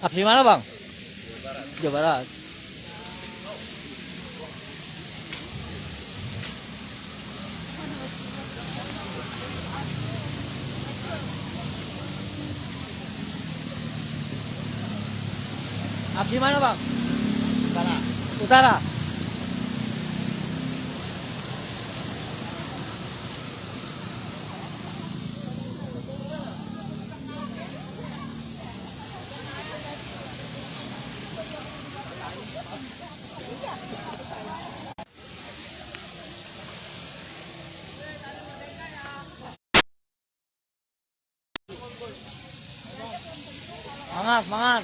Absi mana bang? Jawa Barat. Absi mana bang? Utara. Utara. Semangat, semangat.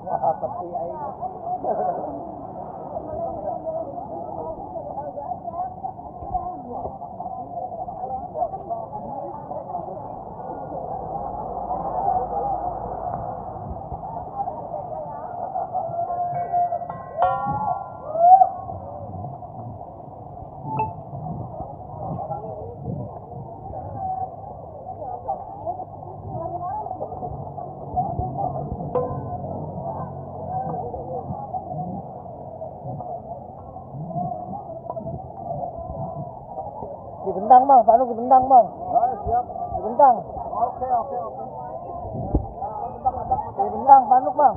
Wah, tapi aing. Dibentang bang, Panuk dibentang bang. Oh, siap. Dibentang. Oke. Dibentang Panuk bang.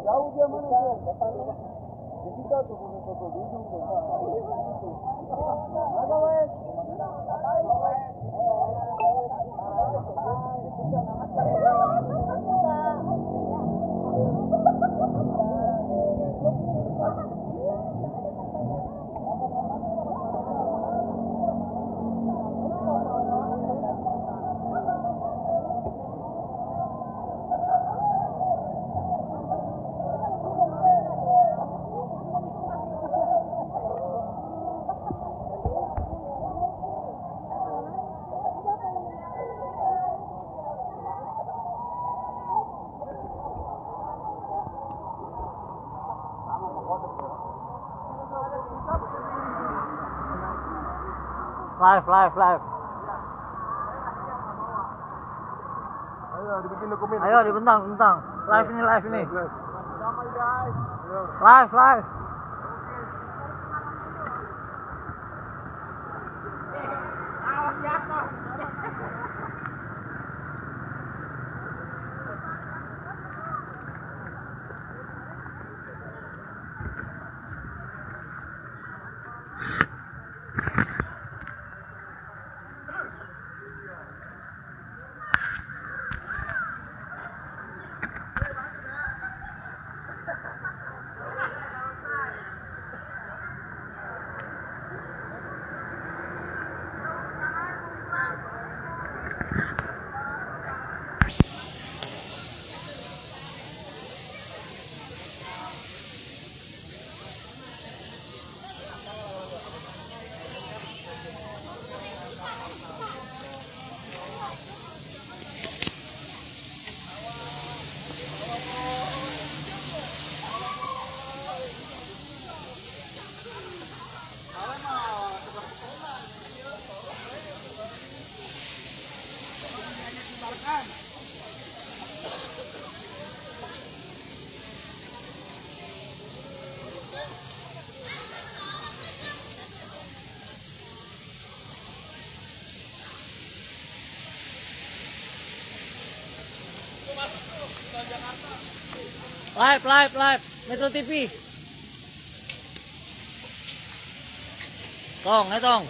Jauh dia mana dia? Depan mana? Di situ tuh di ujung tuh. Ada wes. Live. Ayo dibikin dokumen. Ayo dibentang. Live ini. Damai guys. Live. Awas jatuh. Live. Metro TV. Tong.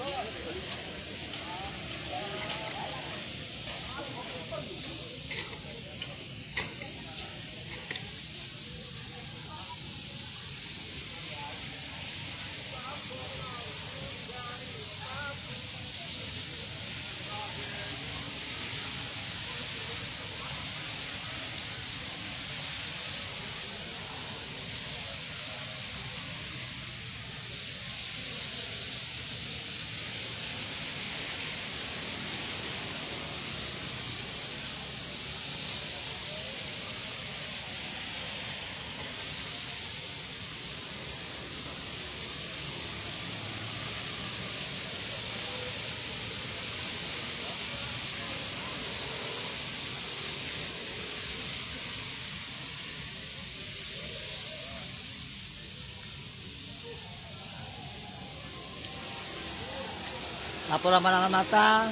Laporan pandangan mata,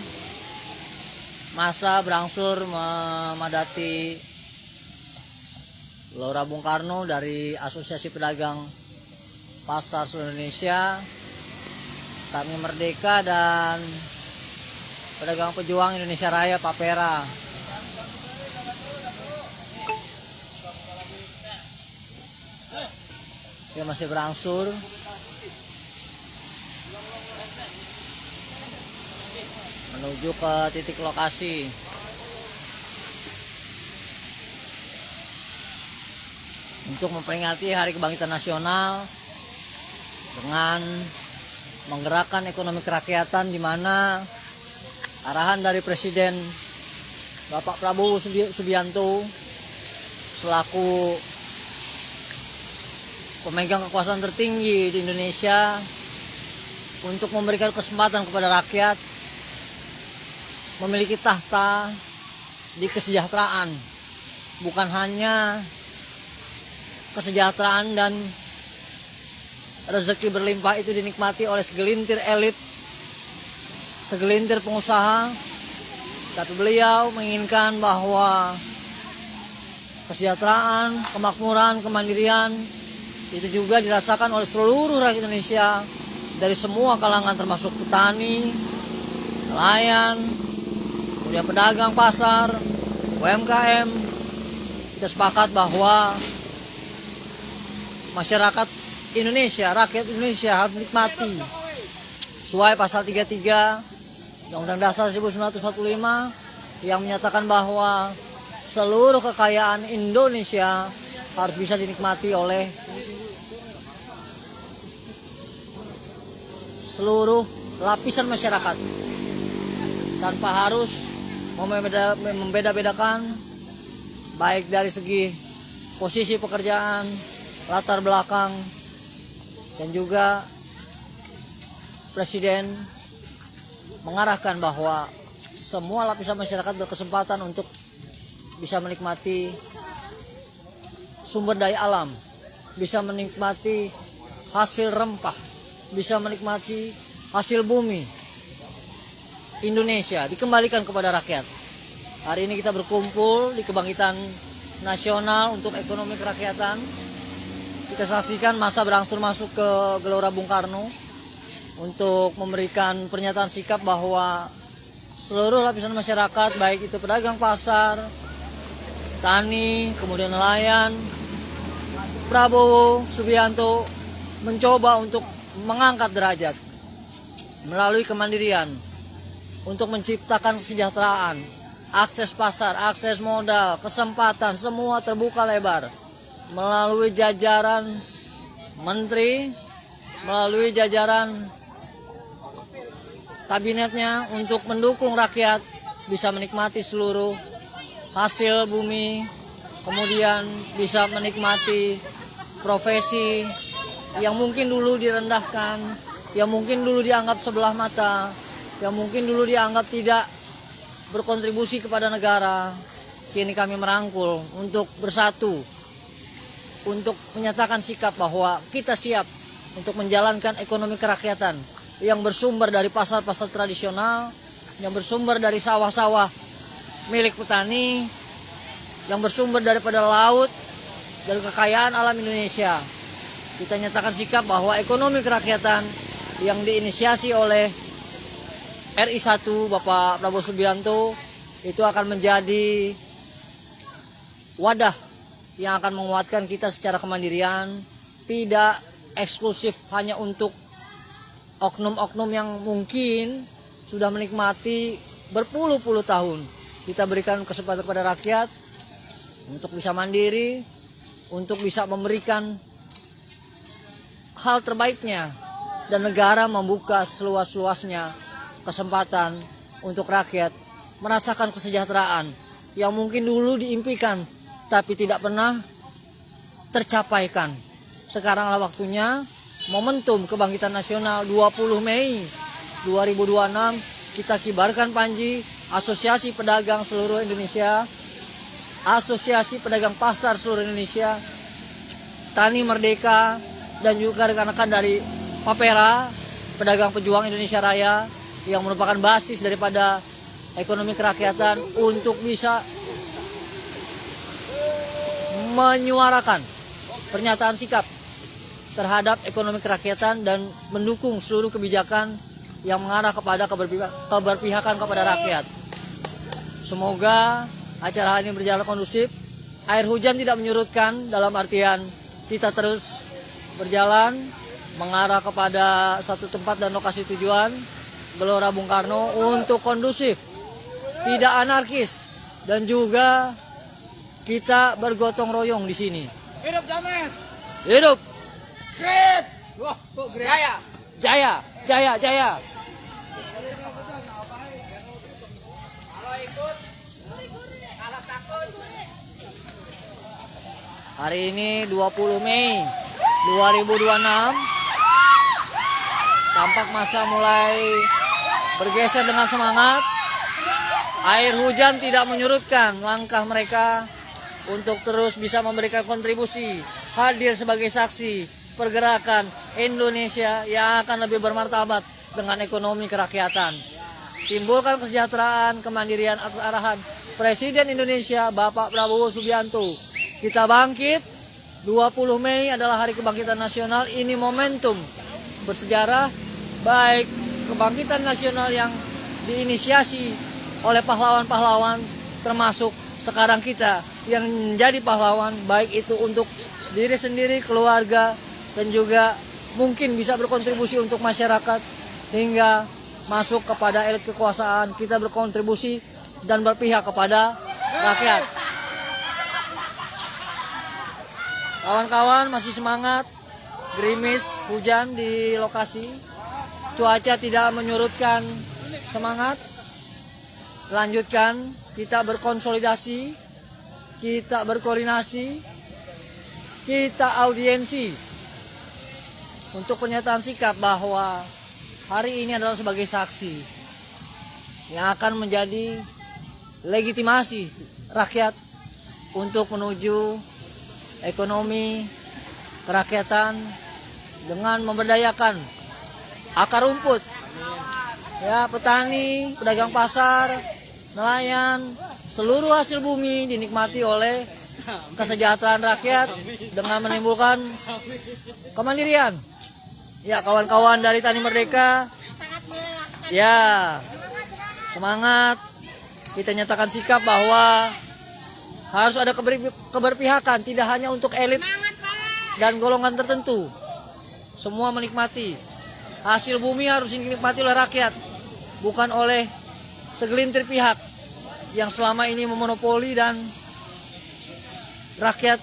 masa berangsur memadati Gelora Bung Karno dari Asosiasi Pedagang Pasar Seluruh Indonesia, Kami Merdeka, dan Pedagang Pejuang Indonesia Raya Papera. Dia masih berangsur menuju ke titik lokasi. Untuk memperingati Hari Kebangkitan Nasional dengan menggerakkan ekonomi kerakyatan, di mana arahan dari Presiden Bapak Prabowo Subianto selaku pemegang kekuasaan tertinggi di Indonesia untuk memberikan kesempatan kepada rakyat memiliki tahta di kesejahteraan, bukan hanya kesejahteraan dan rezeki berlimpah itu dinikmati oleh segelintir elit, segelintir pengusaha, tapi beliau menginginkan bahwa kesejahteraan, kemakmuran, kemandirian itu juga dirasakan oleh seluruh rakyat Indonesia dari semua kalangan, termasuk petani, nelayan, kemudian pedagang pasar, UMKM. Kita sepakat bahwa masyarakat Indonesia, rakyat Indonesia harus menikmati sesuai pasal 33 Undang-Undang Dasar 1945 yang menyatakan bahwa seluruh kekayaan Indonesia harus bisa dinikmati oleh seluruh lapisan masyarakat tanpa harus membeda-bedakan, baik dari segi posisi pekerjaan, latar belakang, dan juga Presiden mengarahkan bahwa semua lapisan masyarakat berkesempatan untuk bisa menikmati sumber daya alam, bisa menikmati hasil rempah, bisa menikmati hasil bumi Indonesia, dikembalikan kepada rakyat. Hari ini kita berkumpul di Kebangkitan Nasional untuk ekonomi kerakyatan. Kita saksikan masa berangsur masuk ke Gelora Bung Karno untuk memberikan pernyataan sikap bahwa seluruh lapisan masyarakat, baik itu pedagang pasar, tani, kemudian nelayan, Prabowo Subianto mencoba untuk mengangkat derajat melalui kemandirian untuk menciptakan kesejahteraan, akses pasar, akses modal, kesempatan, semua terbuka lebar melalui jajaran menteri, melalui jajaran kabinetnya untuk mendukung rakyat bisa menikmati seluruh hasil bumi, kemudian bisa menikmati profesi yang mungkin dulu direndahkan, yang mungkin dulu dianggap sebelah mata, yang mungkin dulu dianggap tidak berkontribusi kepada negara. Kini kami merangkul untuk bersatu, untuk menyatakan sikap bahwa kita siap untuk menjalankan ekonomi kerakyatan yang bersumber dari pasar-pasar tradisional, yang bersumber dari sawah-sawah milik petani, yang bersumber daripada laut dan kekayaan alam Indonesia. Kita nyatakan sikap bahwa ekonomi kerakyatan yang diinisiasi oleh RI1 Bapak Prabowo Subianto itu akan menjadi wadah yang akan menguatkan kita secara kemandirian, tidak eksklusif hanya untuk oknum-oknum yang mungkin sudah menikmati berpuluh-puluh tahun. Kita berikan kesempatan kepada rakyat untuk bisa mandiri, untuk bisa memberikan hal terbaiknya, dan negara membuka seluas-luasnya kesempatan untuk rakyat merasakan kesejahteraan yang mungkin dulu diimpikan tapi tidak pernah tercapaikan. Sekaranglah waktunya, momentum kebangkitan nasional 20 Mei 2026, kita kibarkan panji Asosiasi Pedagang seluruh Indonesia, Asosiasi Pedagang Pasar seluruh Indonesia, Tani Merdeka, dan juga rekan-rekan dari Papera, Pedagang Pejuang Indonesia Raya, yang merupakan basis daripada ekonomi kerakyatan untuk bisa menyuarakan pernyataan sikap terhadap ekonomi kerakyatan dan mendukung seluruh kebijakan yang mengarah kepada keberpihakan kepada rakyat. Semoga acara ini berjalan kondusif. Air hujan tidak menyurutkan, dalam artian kita terus berjalan mengarah kepada satu tempat dan lokasi tujuan, Gelora Bung Karno, untuk kondusif, tidak anarkis, dan juga kita bergotong royong di sini. Hidup James. Hidup Great. Wah, kok great? Jaya. Jaya, Jaya, Jaya. Kalau ikut, kalau takut. Hari ini 20 Mei 2026, tampak masa mulai bergeser dengan semangat. Air hujan tidak menyurutkan langkah mereka untuk terus bisa memberikan kontribusi, hadir sebagai saksi pergerakan Indonesia yang akan lebih bermartabat dengan ekonomi kerakyatan. Timbulkan kesejahteraan, kemandirian atas arahan Presiden Indonesia Bapak Prabowo Subianto. Kita bangkit. 20 Mei adalah hari kebangkitan nasional. Ini momentum bersejarah, baik kebangkitan nasional yang diinisiasi oleh pahlawan-pahlawan, termasuk sekarang kita yang menjadi pahlawan, baik itu untuk diri sendiri, keluarga, dan juga mungkin bisa berkontribusi untuk masyarakat hingga masuk kepada elit kekuasaan. Kita berkontribusi dan berpihak kepada rakyat. Kawan-kawan masih semangat, gerimis hujan di lokasi, cuaca tidak menyurutkan semangat. Lanjutkan, kita berkonsolidasi, kita berkoordinasi, kita audiensi untuk pernyataan sikap bahwa hari ini adalah sebagai saksi yang akan menjadi legitimasi rakyat untuk menuju ekonomi kerakyatan dengan memberdayakan akar rumput, ya, petani, pedagang pasar, nelayan, seluruh hasil bumi dinikmati oleh kesejahteraan rakyat dengan menimbulkan kemandirian. Ya, kawan-kawan dari Tani Merdeka, ya, semangat. Kita nyatakan sikap bahwa harus ada keberpihakan, tidak hanya untuk elit dan golongan tertentu. Semua menikmati. Hasil bumi harus dinikmati oleh rakyat, bukan oleh segelintir pihak yang selama ini memonopoli dan rakyat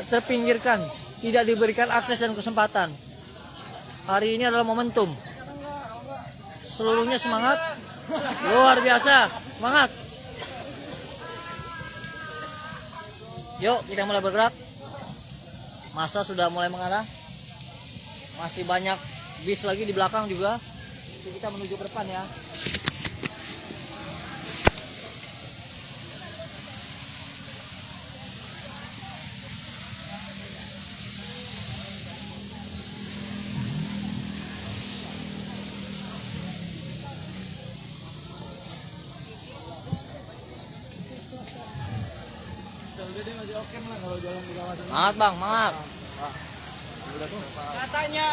terpinggirkan, tidak diberikan akses dan kesempatan. Hari ini adalah momentum. Seluruhnya semangat, luar biasa, semangat. Yuk, kita mulai bergerak. Masa sudah mulai mengarah. Masih banyak bis lagi di belakang juga. Jadi kita menuju ke depan ya. jadi oke lah kalau jalan di kawasan. Semangat bang, semangat. Katanya.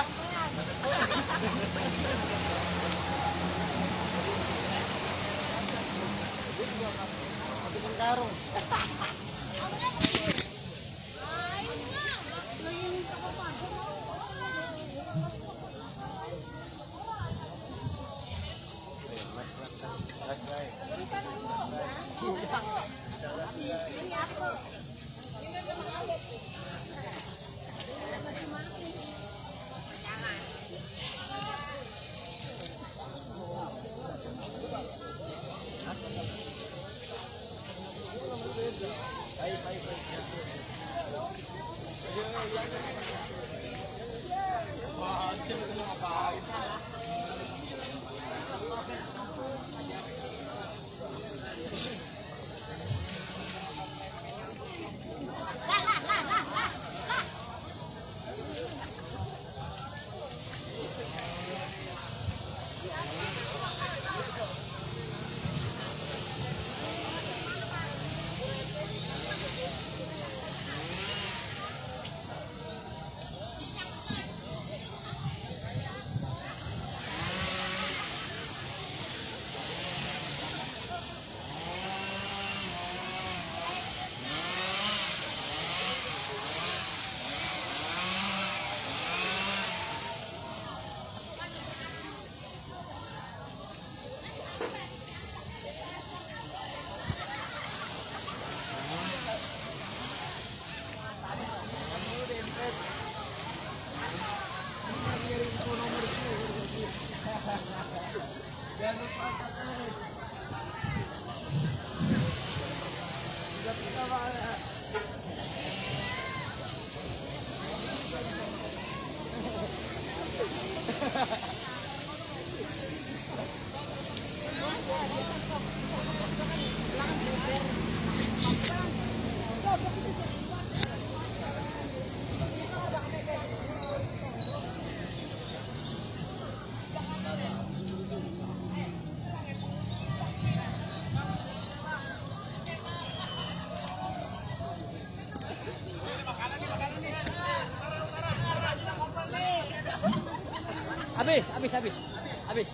Habis.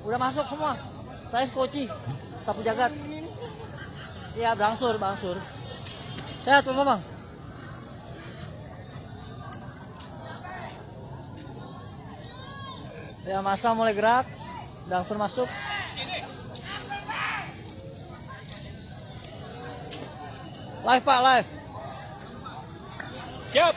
Udah masuk semua. Saya koci, sapu jagat. Iya, berangsur. Sehat Pak Bang. Ya, masa mulai gerak. Berangsur masuk. Live Pak, live. Siap.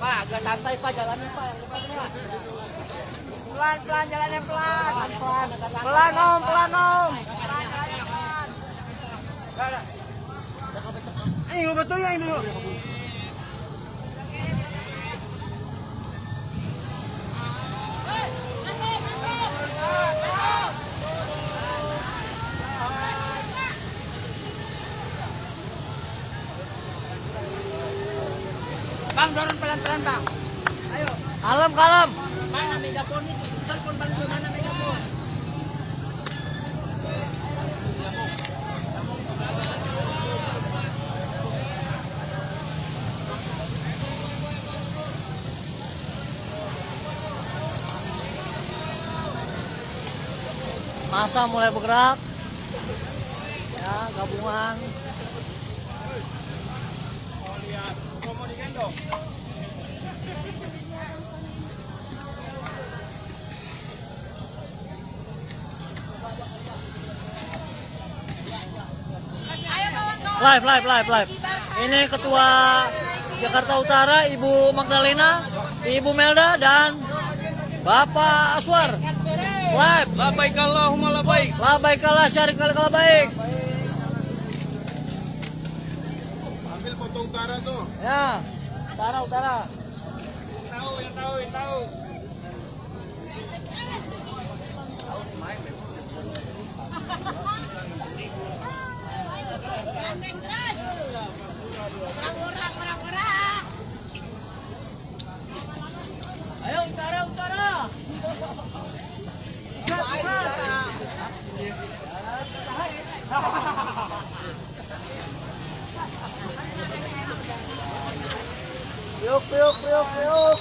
Pak, agak santai Pak, jalannya Pak, yang depan Pak. Pelan jalannya pelan. Pelan om. Pelan jalannya pelan. Ini betulnya ini dulu. Bang, dorong pelan-pelan bang. Ayo. Kalem. Mana megafon itu? Telepon bang itu mana megafon? Masa mulai bergerak. Ya, gabungan. Live. Ini Ketua Jakarta Utara, Ibu Magdalena, Ibu Melda, dan Bapak Aswar. Live. Labaik Allahumma labaik. Labaik Allah, syarik kali baik. Ambil foto utara tuh. Ya, utara. Tahu. Ayo utara. Priuk.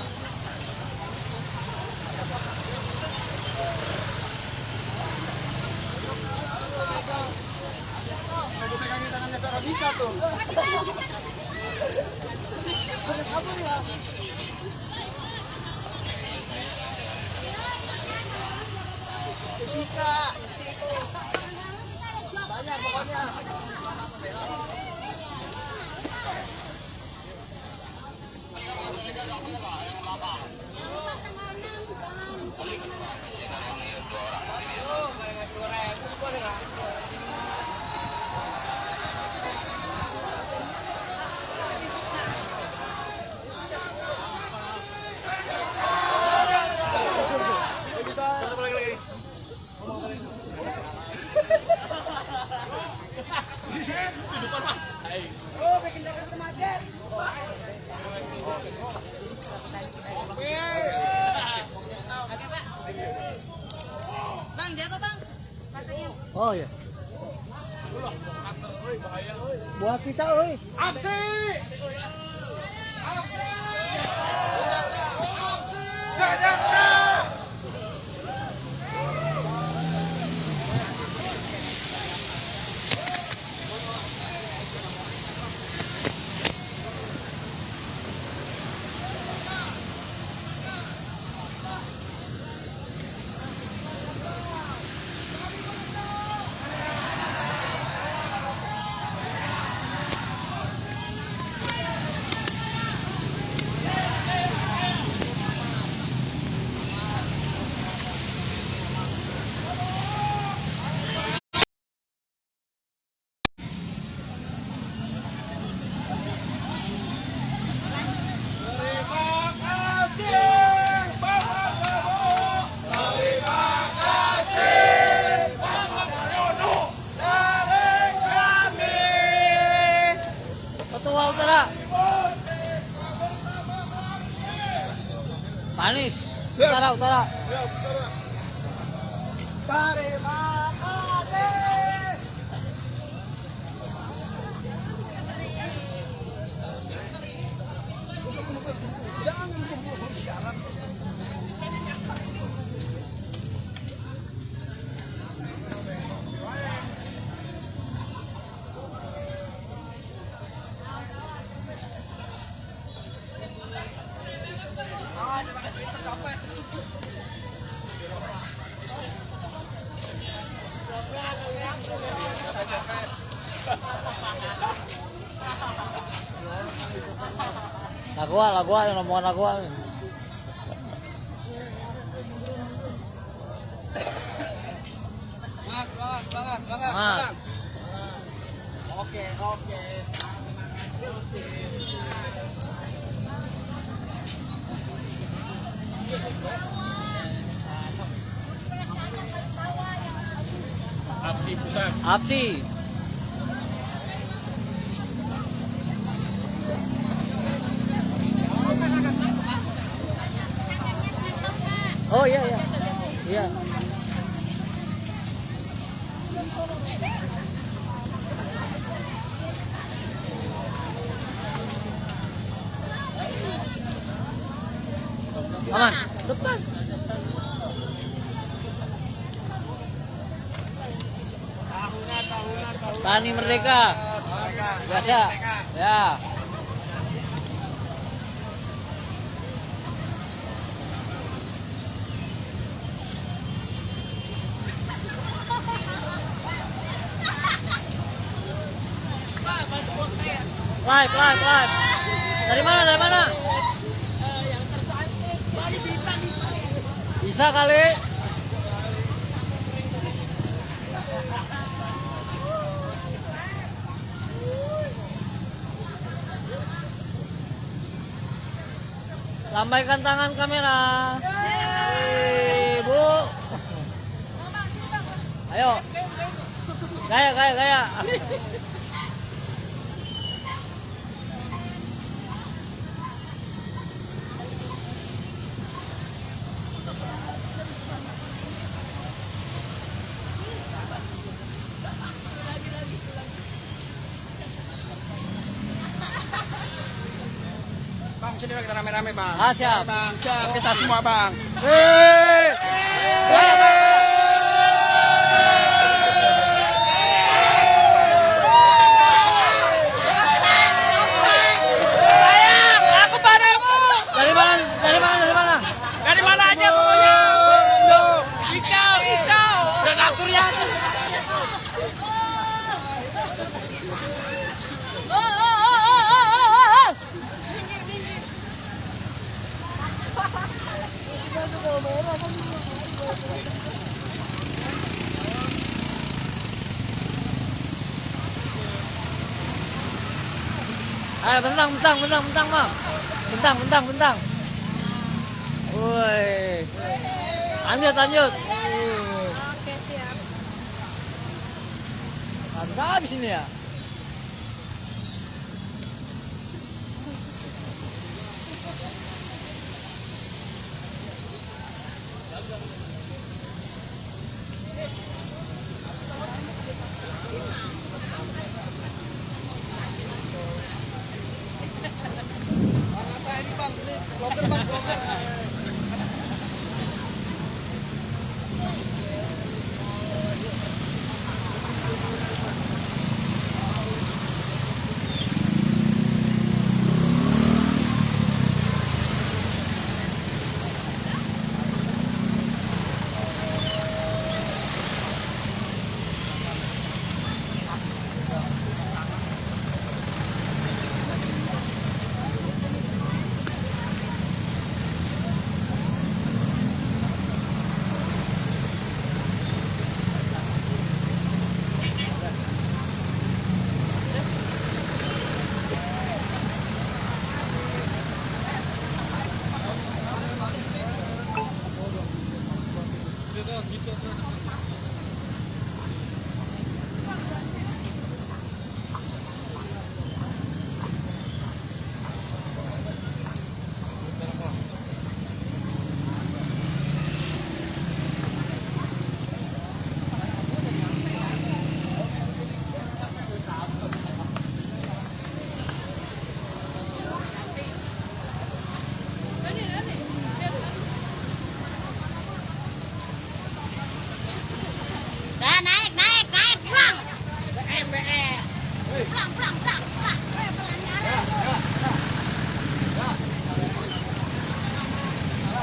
Aku pegangin tangannya Veronica tuh. Jessica. Banyak pokoknya. Bang, jatuh bang. Katanya. Oh ya. Buat kita, oi. Aksi! Sejahtera! Ketua Utara. Panis. Utara. Siap, utara. Terima kasih. Lagu yang rombongan lagu. Semangat. Oke. Apsi pusat. Apsi. Oh iya. Iya. Aman, depan. Tani Merdeka. Biasa. Ya. Live. Dari mana? Bisa kali. Lambaikan tangan kamera. Bu. Ayo. Gaya. Bang, sini kita rame-rame, Bang. Ah, siap. Bang, siap kita semua, Bang. Sayang, aku padamu. Dari mana? Dari mana aja pokoknya. Hijau. Dan atur ya. Ayo bentang, Mam. Bentang. Woi. Lanjut. Oke, siap. Habis ini ya.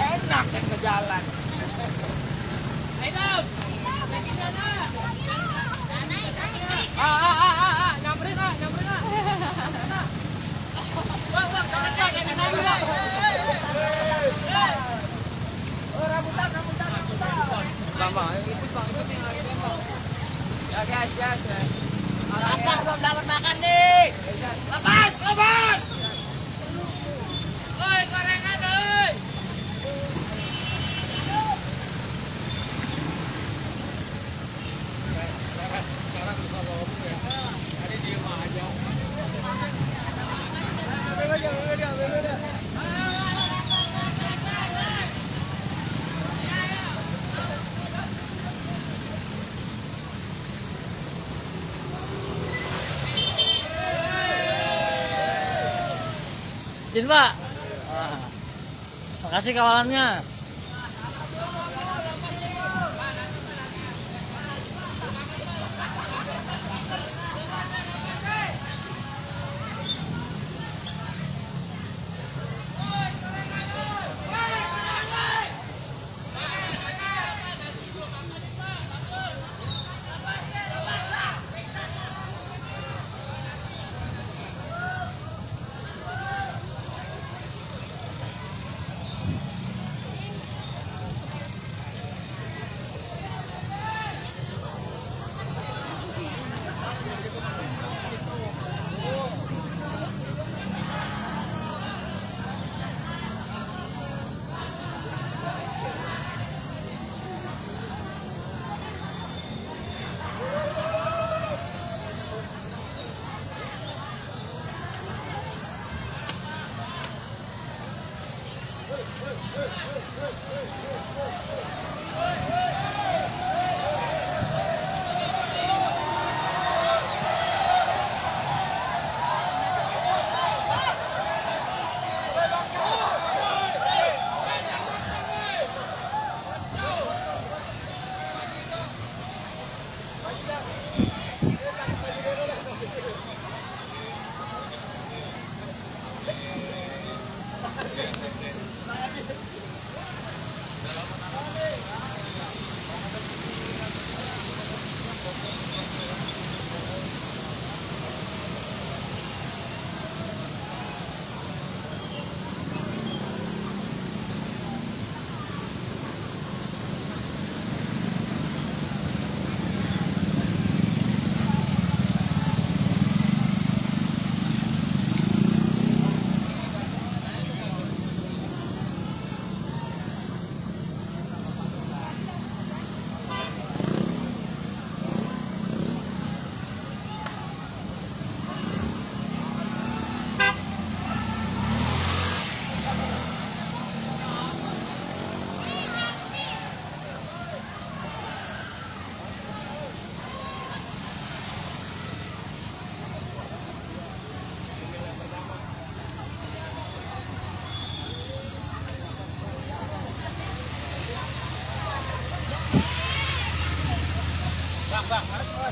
Enak yang ke jalan. Ayo. Nyamperin. Bang, jangan naik. Rambutan. Bang, ikut yang lagi Bang. Ya guys, guys. Apa belum dapat makan nih? Lepas, lepas. Oi, gorengan oi. Jin Pak. Makasih kawalannya.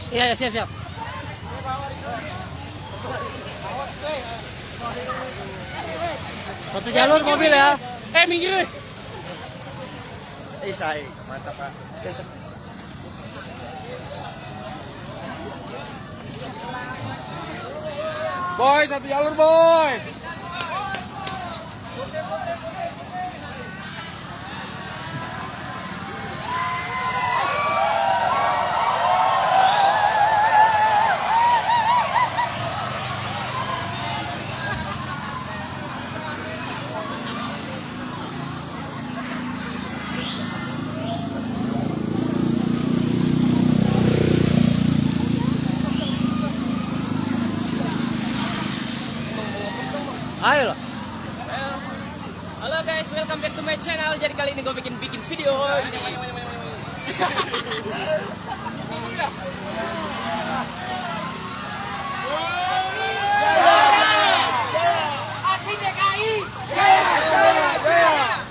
Iya, ya, siap, siap. Satu jalur mobil ya. Minggir. Say, mantap Pak. Boy, satu jalur boy. Ayo lah. Halo guys, welcome back to my channel. Jadi kali ini gue bikin video ini. Aksi DKI.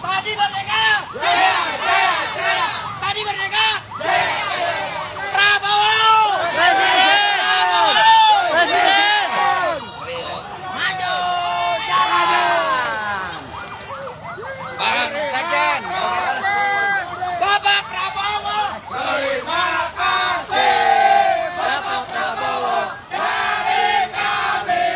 Tadi merdeka. Tadi merdeka. Prabowo. Presiden. Maju jalan. Bang Sekjen. Bapak Prabowo. Terima kasih. Bapak Prabowo dari kami.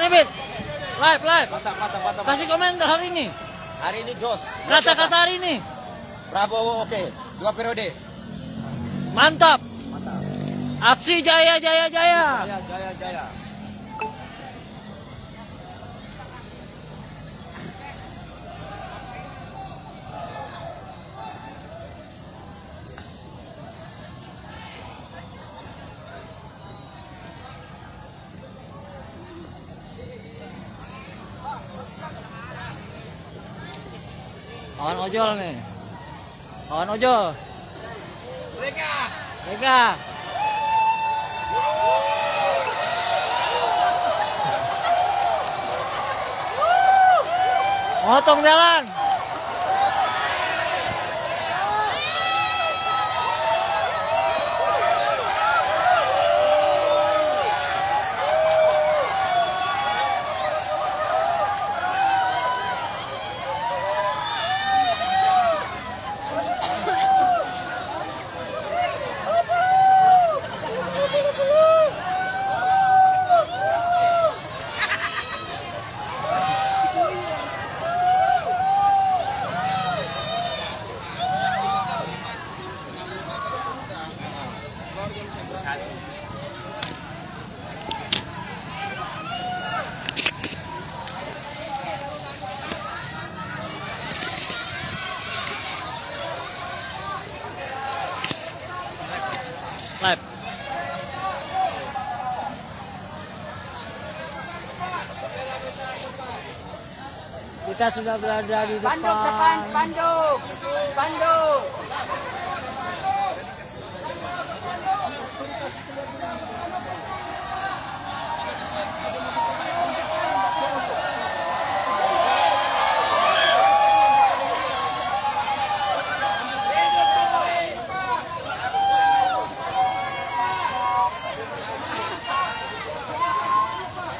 Nebit. Live. Mantap. Kasih komentar hari ini. Hari ini Jos. Kata-kata hari ini. Prabowo oke. 2 periode. Mantap. Aksi jaya. Jaya. Kawan ojol nih. Kawan ojol. Mereka. Motong jalan. Live. Kita sudah berada di depan. Panduk.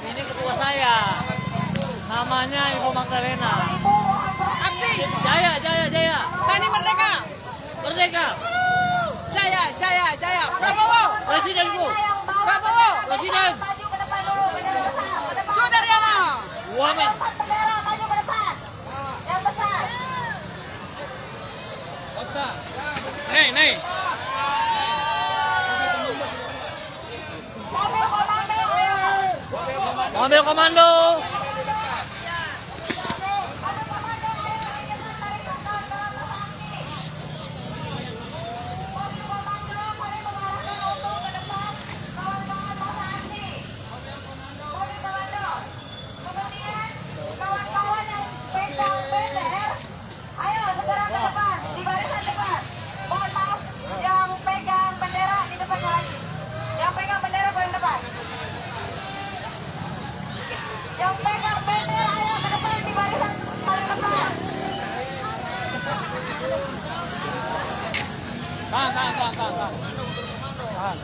Ini ketua saya. Namanya Ibu Magdalena. Aksi. Jaya. Tani Merdeka. Merdeka. Jaya. Prabowo. Presidenku. Prabowo. Presiden. Sudaryana. Wamen. Nih. Mobil komando. Tahan.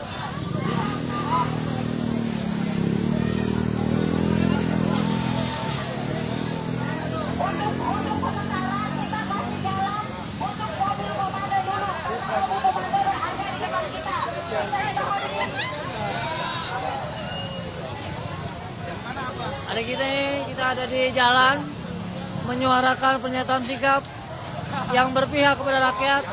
Hari kita ada di jalan menyuarakan pernyataan sikap yang berpihak kepada rakyat.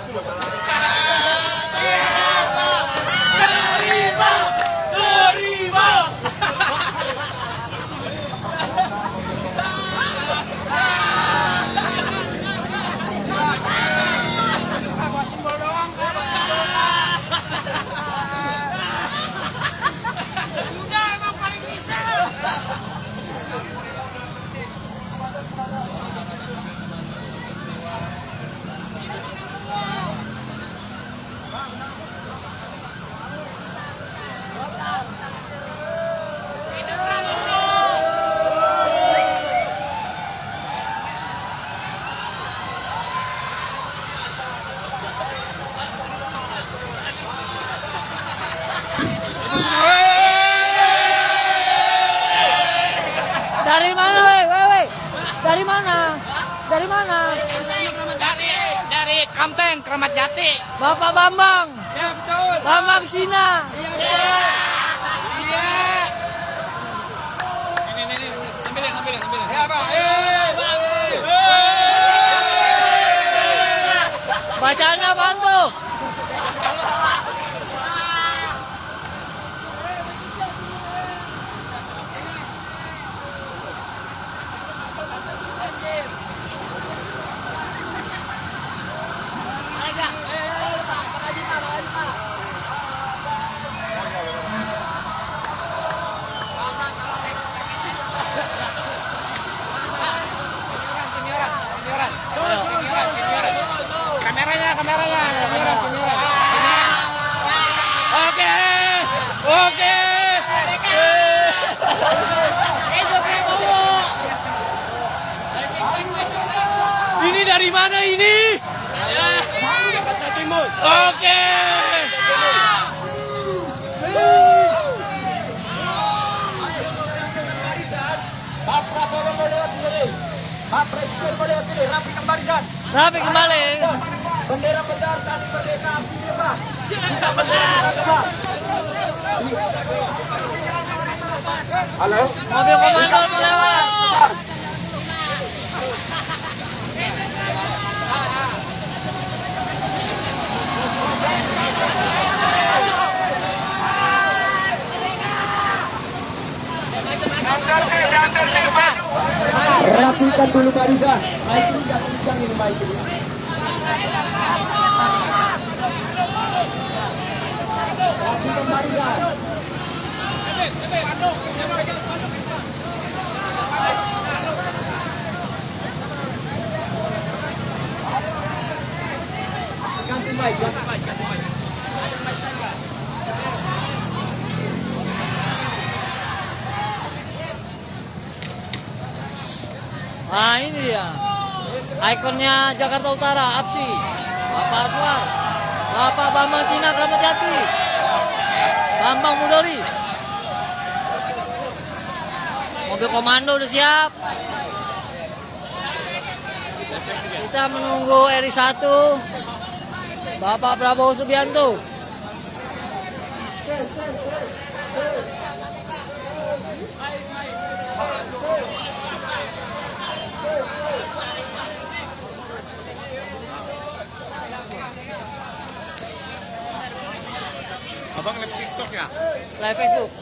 Dari mana, weh? Dari mana? Dari Kamten, Kramat Jati. Bapak Bambang. Ya betul. Bambang Cina. Iya. Ini. Bacaannya apaan tuh? Kameranya, Oke. Ini dari mana ini? Jakarta Timur. Oke. Pak Prabowo mau lewat sini. Pak Presiden mau lewat sini. Rapikan barisan. Rapi kembali. Bendera besar tadi merdeka api Pak. Halo. Mobil komando mau lewat. Rapikan dulu barisan. Maikin nggak kencang ini maikin. Rapikan barisan. Ganti mic. Nah ini dia ikonnya Jakarta Utara, APSI, Bapak Aswar, Bapak Bambang Cina Kramat Jati, Bambang Mudori. Mobil komando udah siap. Kita menunggu RI 1 Bapak Prabowo Subianto. Abang live TikTok ya? Live Facebook.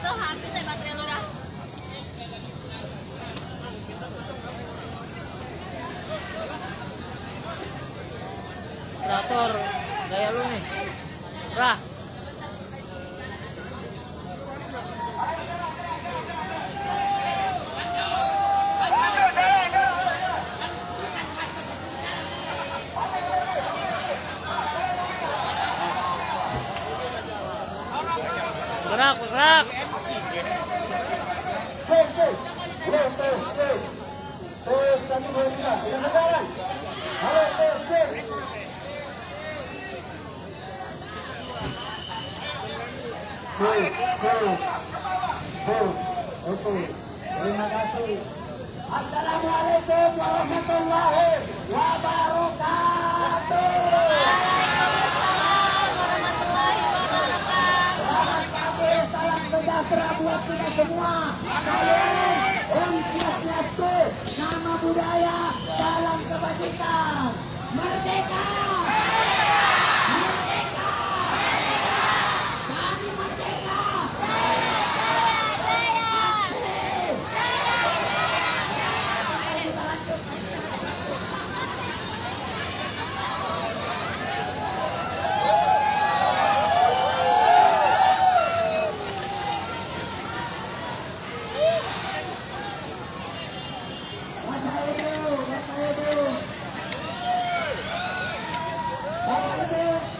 Tuh habis deh baterai lu dah. Operator gaya lu nih. Rah. Bergerak. Terima kasih. Assalamualaikum warahmatullahi wabarakatuh. Waalaikumsalam warahmatullahi wabarakatuh. kita semua untuk nama budaya dalam kebajikan. Merdeka! Merdeka! Kami merdeka!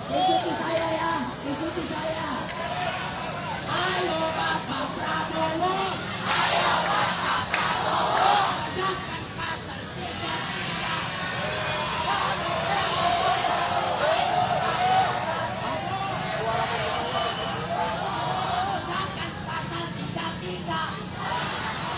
Ikuti saya ya, ikuti saya. Ayo Bapak Prabowo. Ayo Bapak Prabowo. Jangan pasal 33. Jangan pasal 33.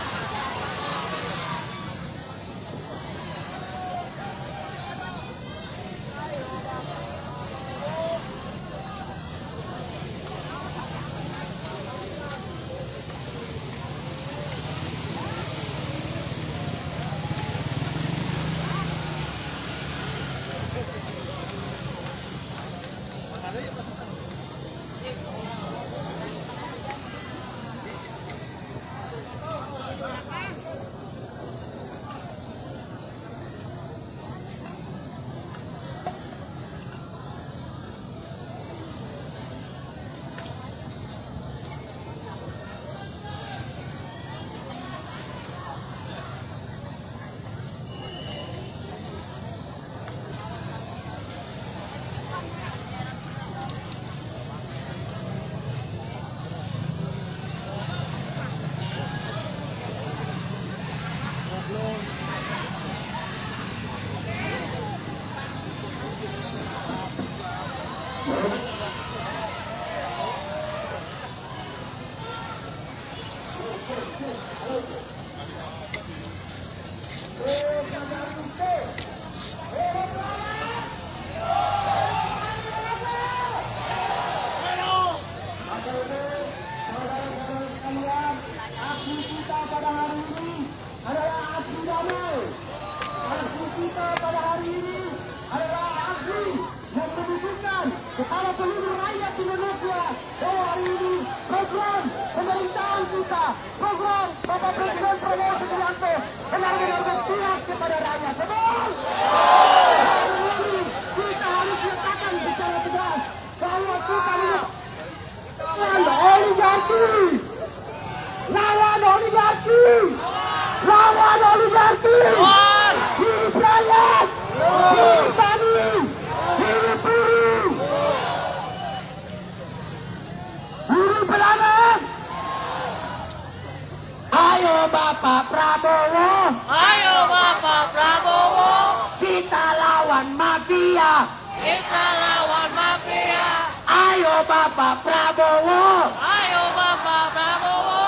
Aksi kita pada hari ini adalah aksi damai. Aksi kita pada hari ini adalah aksi yang menunjukkan kepada seluruh rakyat Indonesia bahwa hari ini program pemerintahan kita, program Bapak Presiden Prabowo Subianto benar-benar berpihak kepada rakyat. Betul? Hari ini kita harus nyatakan secara tegas bahwa kita ini oligarki. Lawan oligarki! Lawan oligarki! Hidup rakyat! Hidup tani! Hidup buruh! Hidup pelayan! Ayo Bapak Prabowo! Ayo Bapak Prabowo, Kita lawan mafia! kita lawan mafia. Ayo Bapak Prabowo! Ayo Bapak Prabowo,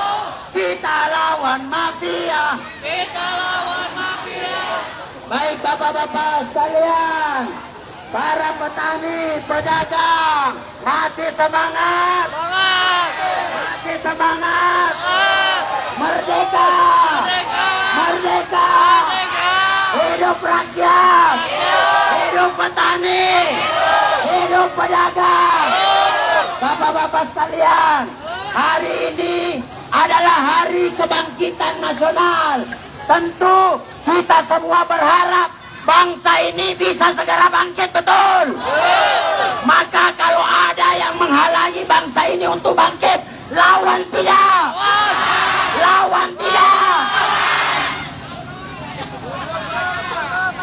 Kita lawan mafia! kita lawan mafia. Baik Bapak-Bapak sekalian, para petani, pedagang, masih semangat, Semangat, masih semangat, semangat, merdeka, merdeka, merdeka, merdeka. hidup rakyat, hidup petani, hidup pedagang. Bapak-bapak sekalian, hari ini adalah hari kebangkitan nasional. Tentu kita semua berharap bangsa ini bisa segera bangkit, betul? Maka kalau ada yang menghalangi bangsa ini untuk bangkit, lawan tidak! Lawan tidak!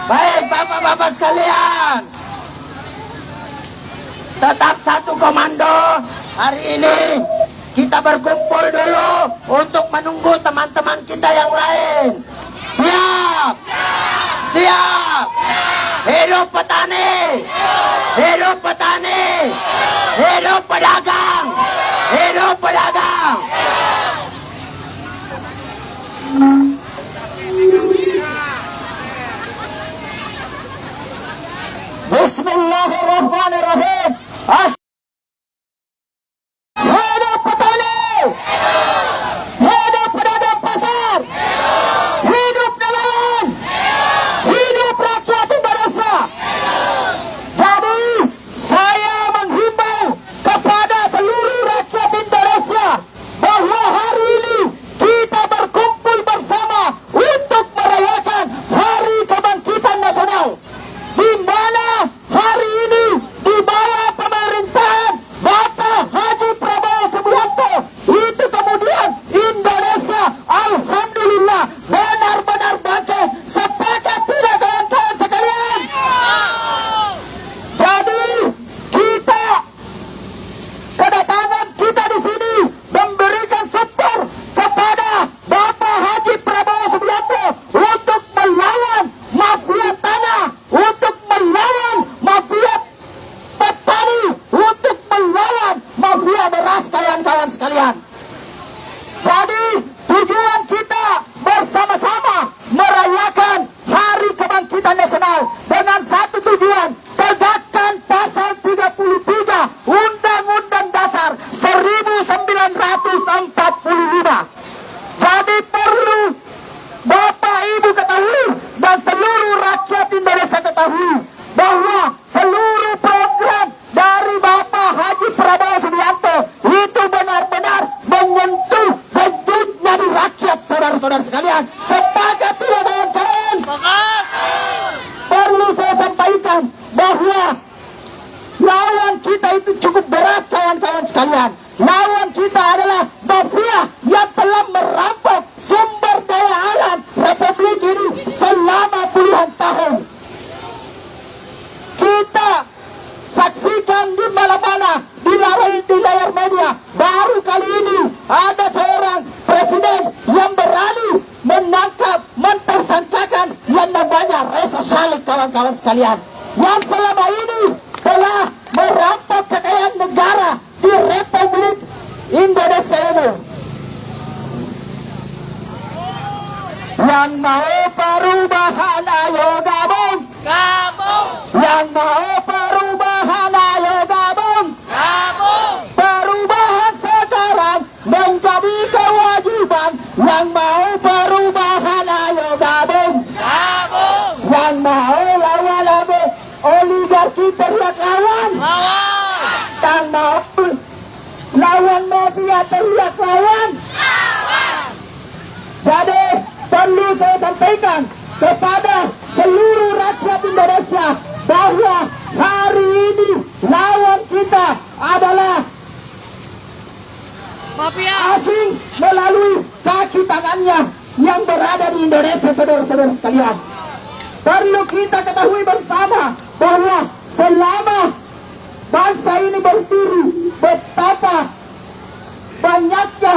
Baik bapak-bapak sekalian, tetap satu komando. Hari ini kita berkumpul dulu untuk menunggu teman-teman kita yang lain. Siap! Siap! Hidup petani! Hidup petani! Hidup pedagang! Hidup pedagang! Bismillahirrahmanirrahim. Hidup petani! sekalian. Jadi tujuan kita bersama-sama merayakan Hari Kebangkitan Nasional dengan satu tujuan, tegakkan pasal 33 Undang-Undang Dasar 1945. Jadi perlu Bapak Ibu ketahui dan seluruh rakyat Indonesia ketahui bahwa seluruh program dari Bapak Haji Prabowo Subianto itu benar-benar menyentuh denyut nadi rakyat, saudara-saudara sekalian. Sepakat tidak kawan-kawan? Perlu saya sampaikan bahwa lawan kita itu cukup berat, kawan-kawan sekalian. Lawan kita adalah mafia yang telah merampok sumber daya alam Republik ini selama puluhan tahun. Kita saksikan di mana-mana, di layar media. Baru kali ini ada seorang presiden yang berani menangkap, mentersangkakan yang namanya Reza Shalik, kawan-kawan sekalian, yang selama ini telah merampok kekayaan negara di Republik Indonesia ini. Yang mau perubahan ayo gabung. Yang mau perubahan ayo gabung. Perubahan sekarang menjadi kewajiban. Yang mau perubahan ayo gabung. Yang mau lawan lagi oligarki teriak lawan. Yang mau lawan mafia teriak lawan. Jadi perlu saya sampaikan kepada seluruh rakyat Indonesia bahwa hari ini lawan kita adalah Mafia. asing melalui kaki tangannya yang berada di Indonesia, saudara-saudara sekalian. Perlu kita ketahui bersama bahwa selama bangsa ini berdiri, betapa banyaknya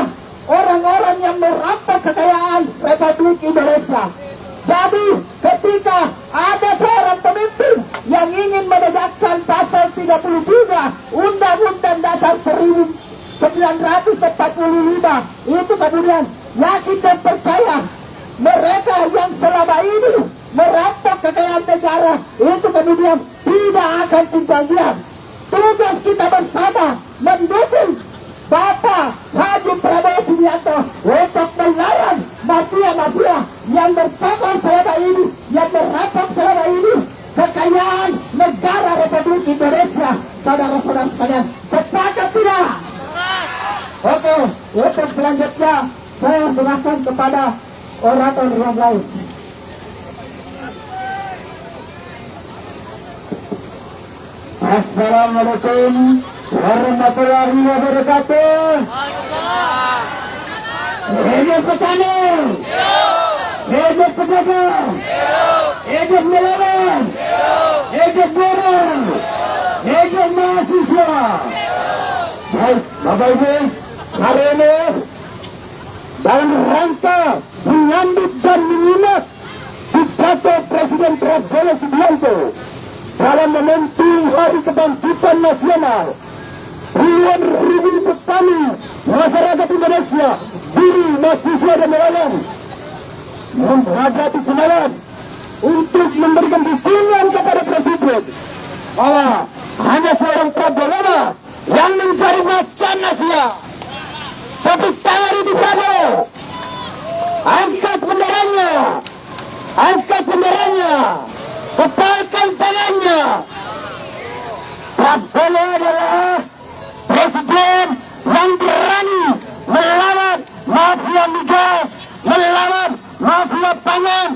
orang-orang yang merampok kekayaan Republik Indonesia. Jadi ketika ada seorang pemimpin yang ingin menegakkan pasal 33 Undang-Undang Dasar 1945, itu kemudian yakin dan percaya mereka yang selama ini merampok kekayaan negara itu kemudian tidak akan tinggal diam. Tugas kita bersama mendukung Bapak Haji Prabowo Subianto untuk melawan mafia-mafia yang bercokol selama ini, yang merampok selama ini kekayaan negara Republik Indonesia. Saudara-saudara sekalian, sepakat tidak? Oke, untuk selanjutnya saya serahkan kepada orator yang lain. Assalamualaikum warahmatullahi wabarakatuh. Hidup petani, hidup pedagang, hidup nelayan, hidup buruh, hidup mahasiswa. Baik, Bapak Ibu, hari ini dalam rangka menyambut dan menyimak pidato Presiden Prabowo Subianto dalam momentum Hari Kebangkitan Nasional, ribuan ribu petani, masyarakat Indonesia, buruh, mahasiswa dan nelayan menghadapi senayan untuk memberikan dukungan kepada Presiden bahwa hanya seorang Prabowo yang mencari macan Asia. Tepuk tangan itu Prabowo, angkat benderanya, angkat benderanya, kepalkan tangannya. Prabowo adalah presiden yang berani melawan mafia migas, melawan mafia pangan.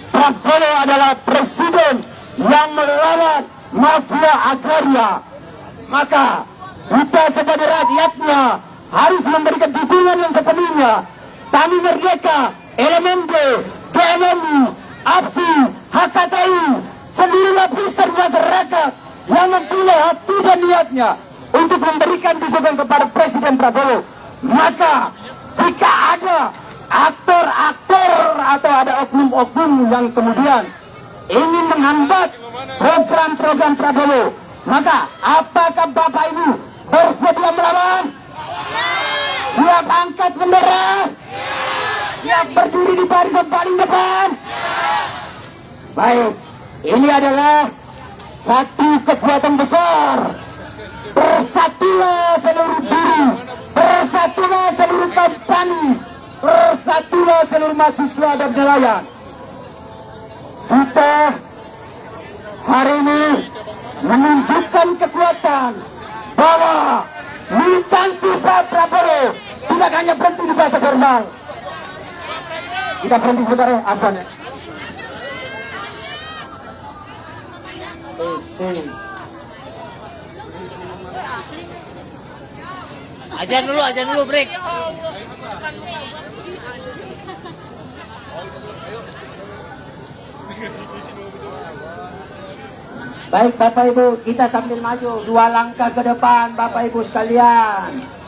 Prabowo adalah presiden yang melawan mafia agraria. Maka kita sebagai rakyatnya harus memberikan dukungan yang sepenuhnya. Tani Merdeka, Elemento, KMNU, APSI, HKTI, seluruh lapisan masyarakat yang mempunyai hati dan niatnya untuk memberikan dukungan kepada Presiden Prabowo. Maka jika ada aktor-aktor atau ada oknum-oknum yang kemudian ingin menghambat program-program Prabowo, maka apakah Bapak Ibu bersedia melawan? Siap angkat bendera? Siap berdiri di barisan paling depan? Baik, ini adalah satu kekuatan besar. Bersatulah seluruh guru, bersatulah seluruh kampani, bersatulah seluruh mahasiswa dan nelayan. Kita hari ini menunjukkan kekuatan bahwa militansi Pak Prabowo tidak hanya berhenti di bahasa formal. Kita berhenti sebentar ya, absen ya. Ajan dulu break. Baik Bapak Ibu, kita sambil maju 2 langkah ke depan Bapak Ibu sekalian.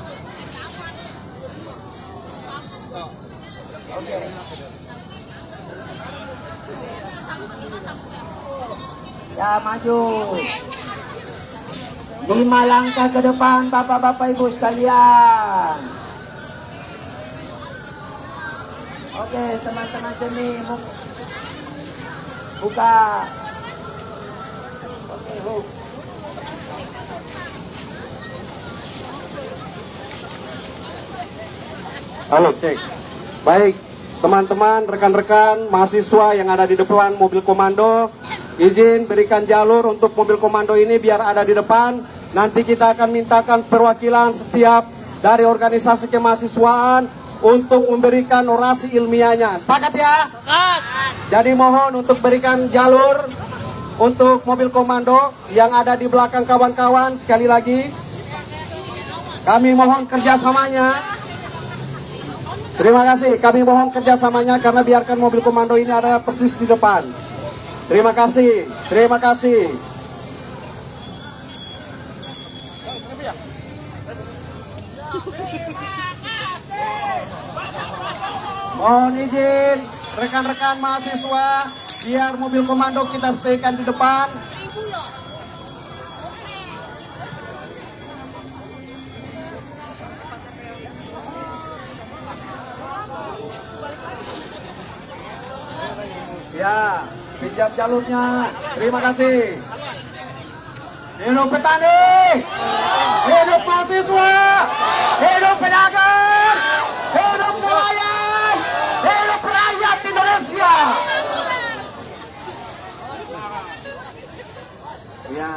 Ya maju 5 langkah ke depan Bapak-Bapak Ibu sekalian. Oke teman-teman sini buka. Oke, halo cek. Baik teman-teman, rekan-rekan mahasiswa yang ada di depan mobil komando, izin berikan jalur untuk mobil komando ini biar ada di depan. Nanti kita akan mintakan perwakilan setiap dari organisasi kemahasiswaan untuk memberikan orasi ilmiahnya. Sepakat ya? Jadi mohon untuk berikan jalur untuk mobil komando yang ada di belakang kawan-kawan. Sekali lagi kami mohon kerjasamanya. Terima kasih, kami mohon kerjasamanya karena biarkan mobil komando ini ada persis di depan. Terima kasih, terima kasih. Mohon izin rekan-rekan mahasiswa, biar mobil komando kita staykan di depan. Ya, pinjam jalurnya. Terima kasih. Hidup petani, hidup mahasiswa, hidup pedagang, hidup nelayan, hidup rakyat Indonesia. Ya.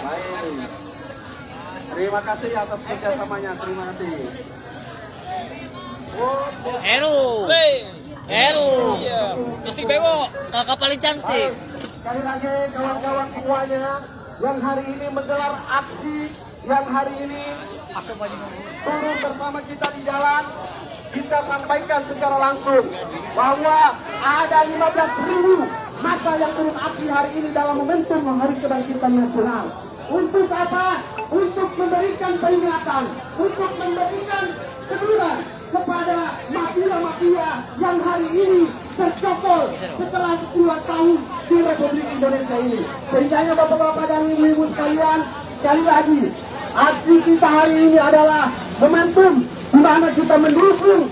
Baik. Terima kasih atas kerjasamanya. Terima kasih. Heru, istri Bebo, kakak paling cantik. Sekali lagi kawan-kawan semuanya yang hari ini menggelar aksi, yang hari ini turun bersama kita di jalan, kita sampaikan secara langsung bahwa ada 15.000 massa yang turun aksi hari ini dalam momentum Hari Kebangkitan Nasional. Untuk apa? Untuk memberikan peringatan, untuk memberikan teguran kepada mafia-mafia yang hari ini tercokol setelah 10 tahun di Republik Indonesia ini. Sehingga Bapak-Bapak dan Ibu-Ibu sekalian, sekali lagi aksi kita hari ini adalah momentum di mana kita mendukung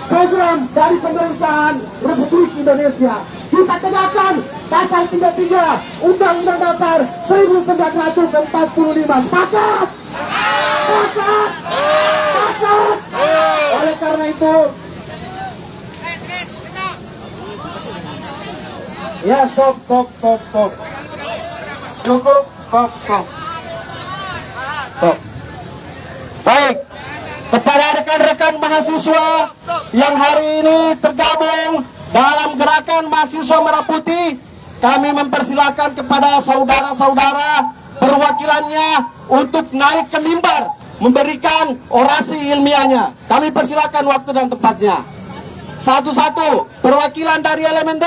program dari pemerintahan Republik Indonesia. Kita tegakkan pasal 33 Undang-Undang Dasar 1945. Sepakat? Sepakat? Sepakat? Oleh karena itu, ya stop. Cukup, stop. Baik, kepada rekan-rekan mahasiswa yang hari ini tergabung dalam gerakan mahasiswa Merah Putih, kami mempersilahkan kepada saudara-saudara perwakilannya untuk naik ke mimbar memberikan orasi ilmiahnya. Kami persilakan waktu dan tempatnya. Satu-satu, perwakilan dari elemen D.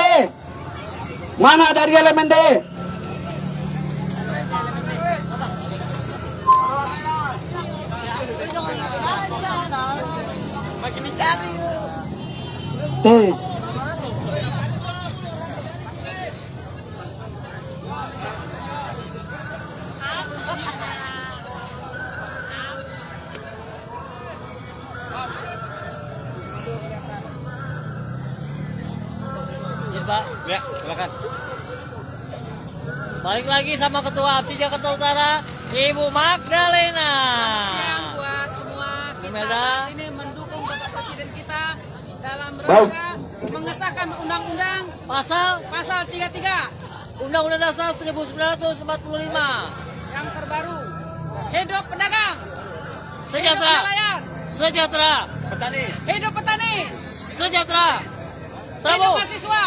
Mana dari elemen D? Makin dicari. Tes. Pak. Ya, silakan. Balik lagi sama Ketua APSI Jakarta Utara, Ibu Magdalena. Siang buat semua kita Imelda. saat ini mendukung Bapak Presiden kita dalam rangka mengesahkan undang-undang Pasal pasal 33 Undang-Undang Dasar 1945. yang terbaru. Hidup pedagang, Sejahtera. hidup nelayan, Sejahtera. Petani. hidup petani, Sejahtera. hidup Prabowo. mahasiswa.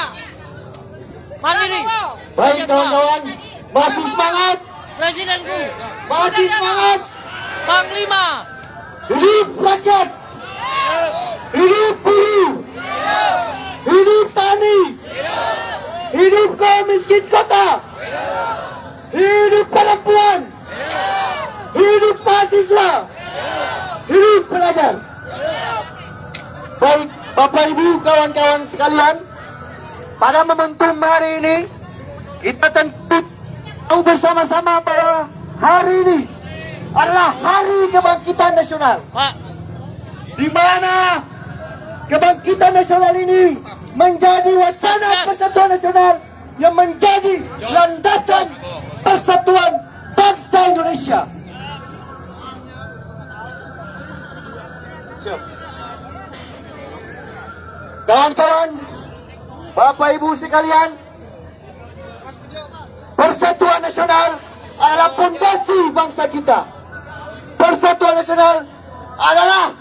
Mandiri. Prabowo. Baik Sejahtera. kawan-kawan, masih semangat, Presidenku. masih semangat. Panglima. Hidup rakyat, hidup buruh, hidup tani, hidup kaum miskin kota, hidup perempuan, hidup mahasiswa, hidup pelajar. Baik Bapak Ibu kawan-kawan sekalian, pada momentum hari ini kita tentu tahu bersama-sama bahwa hari ini adalah hari kebangkitan nasional, Pak. di mana kebangkitan nasional ini menjadi wacana persatuan nasional yang menjadi landasan persatuan bangsa Indonesia. Siap. Kawan-kawan, Bapak Ibu sekalian, persatuan nasional adalah fondasi bangsa kita. Persatuan nasional adalah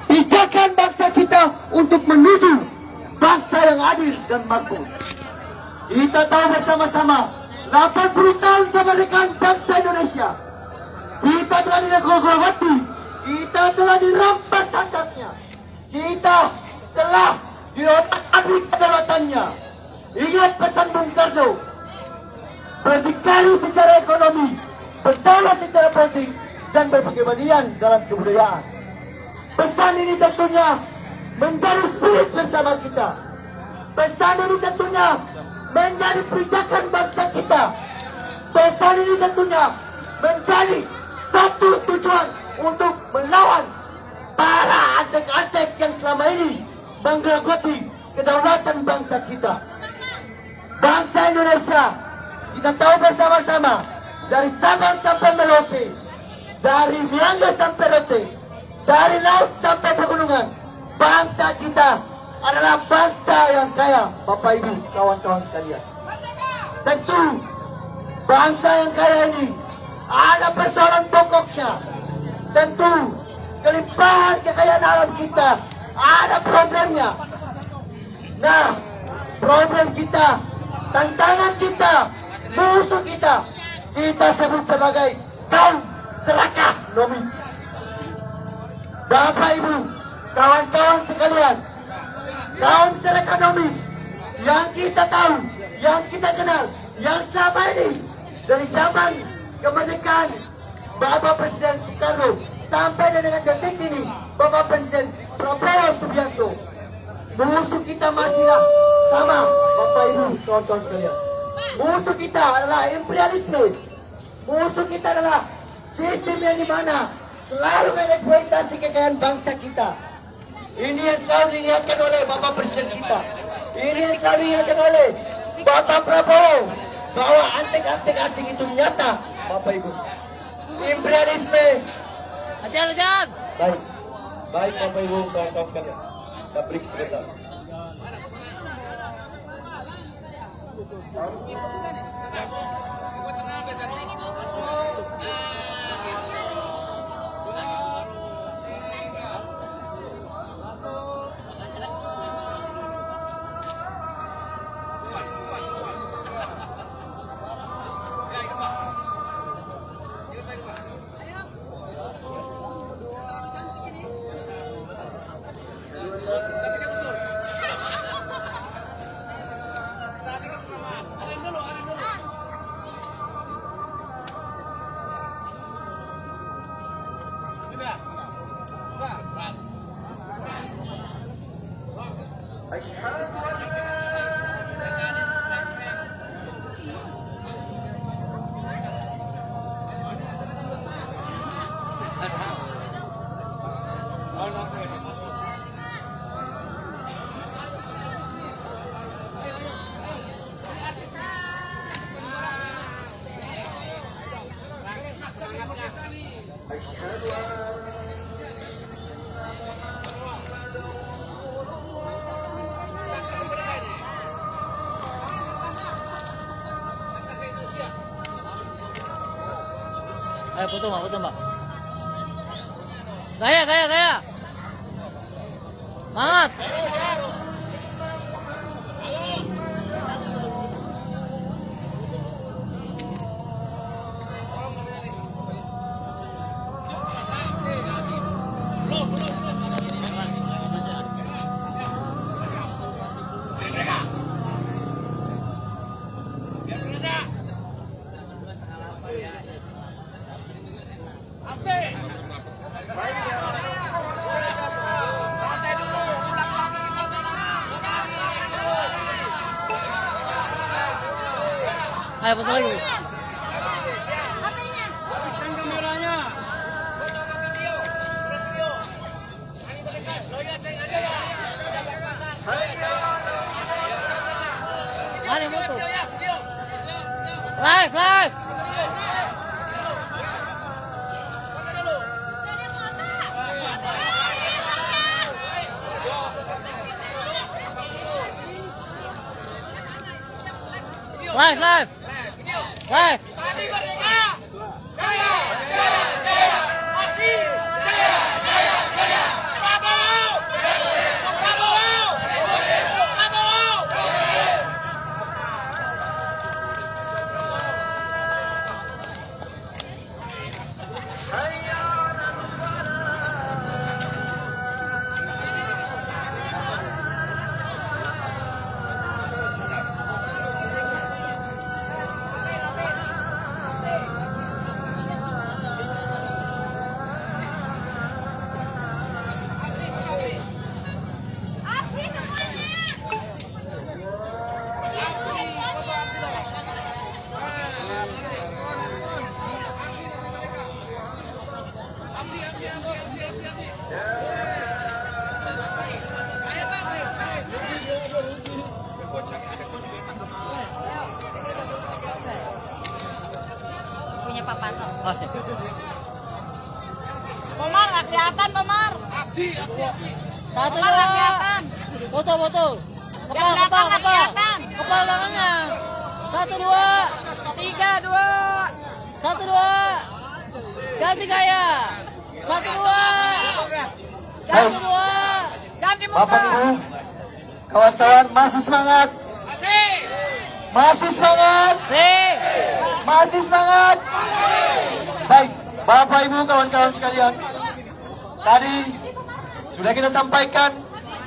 pijakan bangsa kita untuk menuju bangsa yang adil dan makmur. Kita tahu bersama-sama 80 tahun kemerdekaan bangsa Indonesia. Kita telah digogol-gogoti, kita telah dirampas hartanya, kita telah diotak-atik kedaulatannya. Ingat pesan Bung Karno, berdikari secara ekonomi, berdaulat secara politik, dan berkebahagiaan dalam kebudayaan. Pesan ini tentunya menjadi spirit bersama kita. Pesan ini tentunya menjadi pijakan bangsa kita. Pesan ini tentunya menjadi satu tujuan untuk melawan para antek-antek yang selama ini menggerogoti kedaulatan bangsa kita. Bangsa Indonesia, kita tahu bersama-sama, dari Sabang sampai Merauke, dari Miangas sampai Rote, dari laut sampai pegunungan, bangsa kita adalah bangsa yang kaya, Bapak Ibu, kawan-kawan sekalian. Tentu, bangsa yang kaya ini ada persoalan pokoknya. Tentu, kelimpahan kekayaan alam kita ada problemnya. Nah, problem kita, tantangan kita, musuh kita sebut sebagai kaum serakah nomi. Bapak Ibu, kawan-kawan sekalian, kaum serakah nomi yang kita tahu, yang kita kenal, yang selama ini dari zaman kemerdekaan Bapak Presiden Soekarno sampai dengan detik ini Bapak Presiden Prabowo Subianto, musuh kita masihlah sama, Bapak Ibu, kawan-kawan sekalian. Musuh kita adalah imperialisme. Musuh kita adalah sistem yang dimana selalu mengeksploitasi kekayaan bangsa kita. Ini yang selalu diingatkan oleh Bapak Presiden kita. Ini yang selalu diingatkan oleh Bapak Prabowo, bahwa antek-antek asing itu nyata, Bapak Ibu. Imperialisme. Ajar. Baik, baik Bapak Ibu, kawan-kawan sekalian. Kita break sebentar. Ayo foto mbak. Gaya. Semangat. Ayo foto lagi. Ada foto. Live. Live. Punya papan. Oh, siap. Pomar nggak kelihatan, Pomar. Satu Pomar nggak dua. kelihatan. Foto. Yang belakang nggak kelihatan. Kepal tangannya. 1, 2. 3, 2. 1, 2. Ganti gaya. 1, 2. 1, 2. Ganti Bapak muka. Ibu, kawan-kawan masih semangat. Masih semangat. Masih semangat. Baik, Bapak Ibu, kawan-kawan sekalian. Tadi sudah kita sampaikan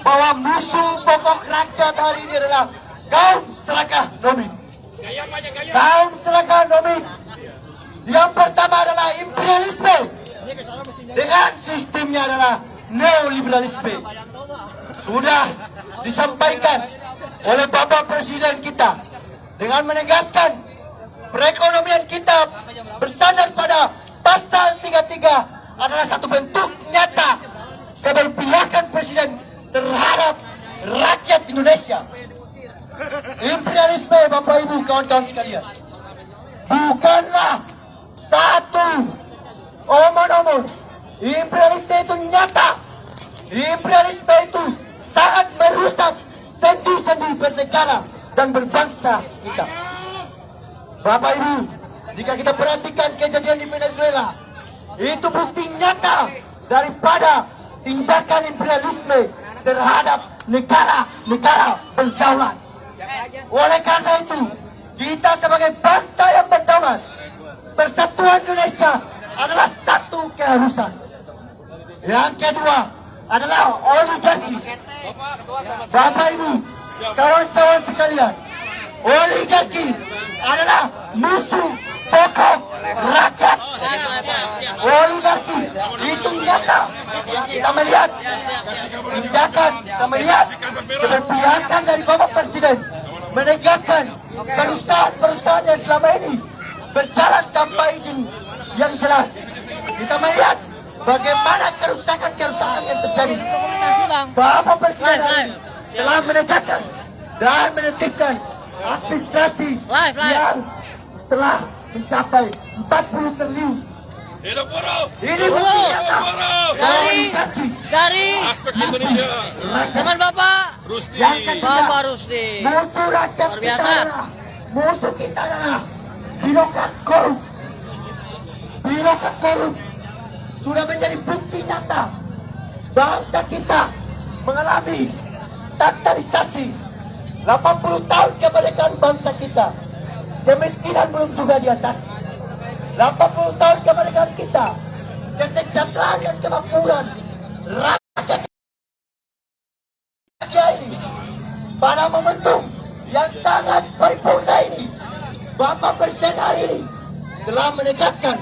bahwa musuh pokok rakyat hari ini adalah kaum serakah nomik. Kaum serakah nomik. Yang pertama adalah imperialisme. Dengan sistemnya adalah neoliberalisme. Sudah disampaikan oleh Bapak Presiden kita dengan menegaskan perekonomian kita bersandar pada pasal 33 adalah satu bentuk nyata keberpihakan Presiden terhadap rakyat Indonesia. Imperialisme, Bapak Ibu, kawan-kawan sekalian, bukanlah satu omong-omong. Imperialisme itu nyata. Imperialisme itu sangat merusak sendi-sendi bernegara dan berbangsa kita. Bapak Ibu, jika kita perhatikan kejadian di Venezuela, itu bukti nyata daripada tindakan imperialisme terhadap negara-negara berdaulat. Oleh karena itu, kita sebagai bangsa yang berdaulat, persatuan Indonesia adalah satu keharusan. Yang kedua adalah oligarki. Bapak Ibu, kawan-kawan sekalian, oligarki adalah musuh pokok rakyat. Oligarki itu nyata. Kita melihat tindakan, kita melihat keberpihakan dari Bapak Presiden menegakkan perusahaan-perusahaan yang selama ini berjalan tanpa izin yang jelas. Kita melihat bagaimana kerusakan-kerusakan yang terjadi. Bapak Presiden telah menegakkan dan menetapkan administrasi yang telah mencapai 40 triliun Hidup buruh. Ini Buruh. bukti nyata. Dari Aspek Indonesia. teman Bapak Rusdi. Yang ketiga, Bapak Rusdi. musuh rakyat Luar kita biasa. adalah, musuh kita adalah birokrat korup. Birokrat korup sudah menjadi bukti nyata bangsa kita mengalami stagflasi. 80 tahun kemerdekaan bangsa kita, kemiskinan belum juga di atas. 80 tahun kemerdekaan kita, kesejahteraan dan kemakmuran rakyat ini pada momentum yang sangat paripurna ini, Bapak Presiden hari ini telah menegaskan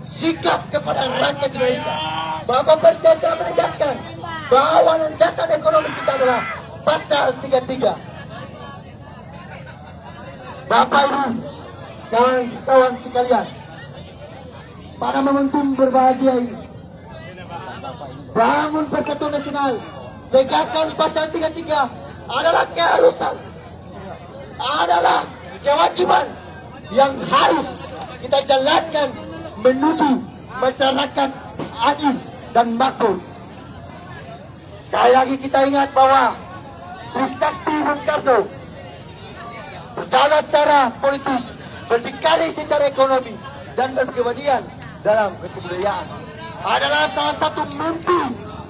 sikap kepada rakyat Indonesia. Bapak Presiden telah menegaskan bahwa landasan ekonomi kita adalah pasal 33. Bapak Ibu, kawan-kawan sekalian, pada momentum berbahagia ini, bangun Persatuan Nasional, tegakkan pasal 33 adalah keharusan, adalah kewajiban yang harus kita jalankan menuju masyarakat adil dan makmur. Sekali lagi kita ingat bahwa Trisakti Bung Karno berjalan secara politik, berdikari secara ekonomi, dan berkemudian dalam kebudayaan adalah salah satu mimpi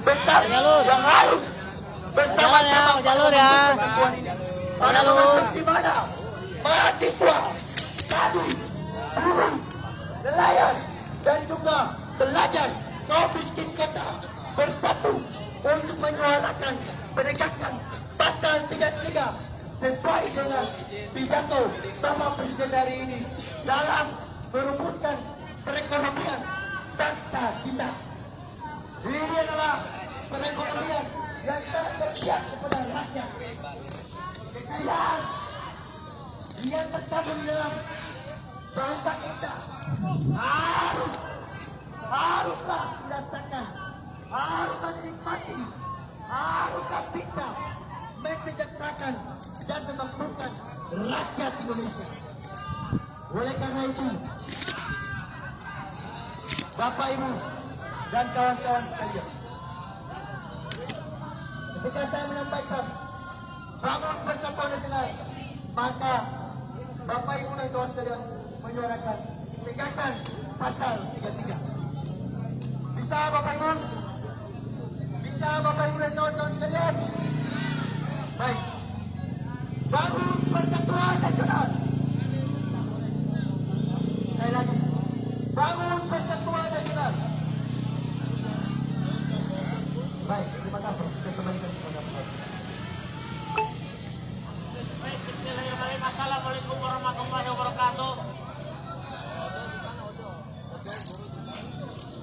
besar Jalur. yang harus bersama-sama Jalur ya. persatuan ini. Pada Jalur. momentum di mana mahasiswa, tani, buruh, nelayan, dan juga pelajar kaum miskin kota bersatu untuk menyuarakan penegakan pasal 33 sesuai dengan pidato Bapak Presiden hari ini dalam merumuskan perekonomian bangsa kita. Ini adalah perekonomian yang sangat berpihak kepada rakyat. Kekayaan yang terkandung dalam bangsa kita haruslah dirasakan, haruslah dinikmati, haruslah bisa mensejahterakan dan memakmurkan rakyat Indonesia. Oleh karena itu, Bapak Ibu dan kawan-kawan sekalian, ketika saya menyampaikan bangun Persatuan Nasional, maka Bapak Ibu dan kawan sekalian menyuarakan tegakkan pasal 33. Bisa Bapak Ibu? Bisa Bapak Ibu dan kawan-kawan sekalian? Baik. Bangun Persatuan Nasional. Sekali lagi. Bangun Persatuan Nasional. Baik, terima kasih. Saya kembalikan kepada Bapak. Assalamualaikum warahmatullahi wabarakatuh.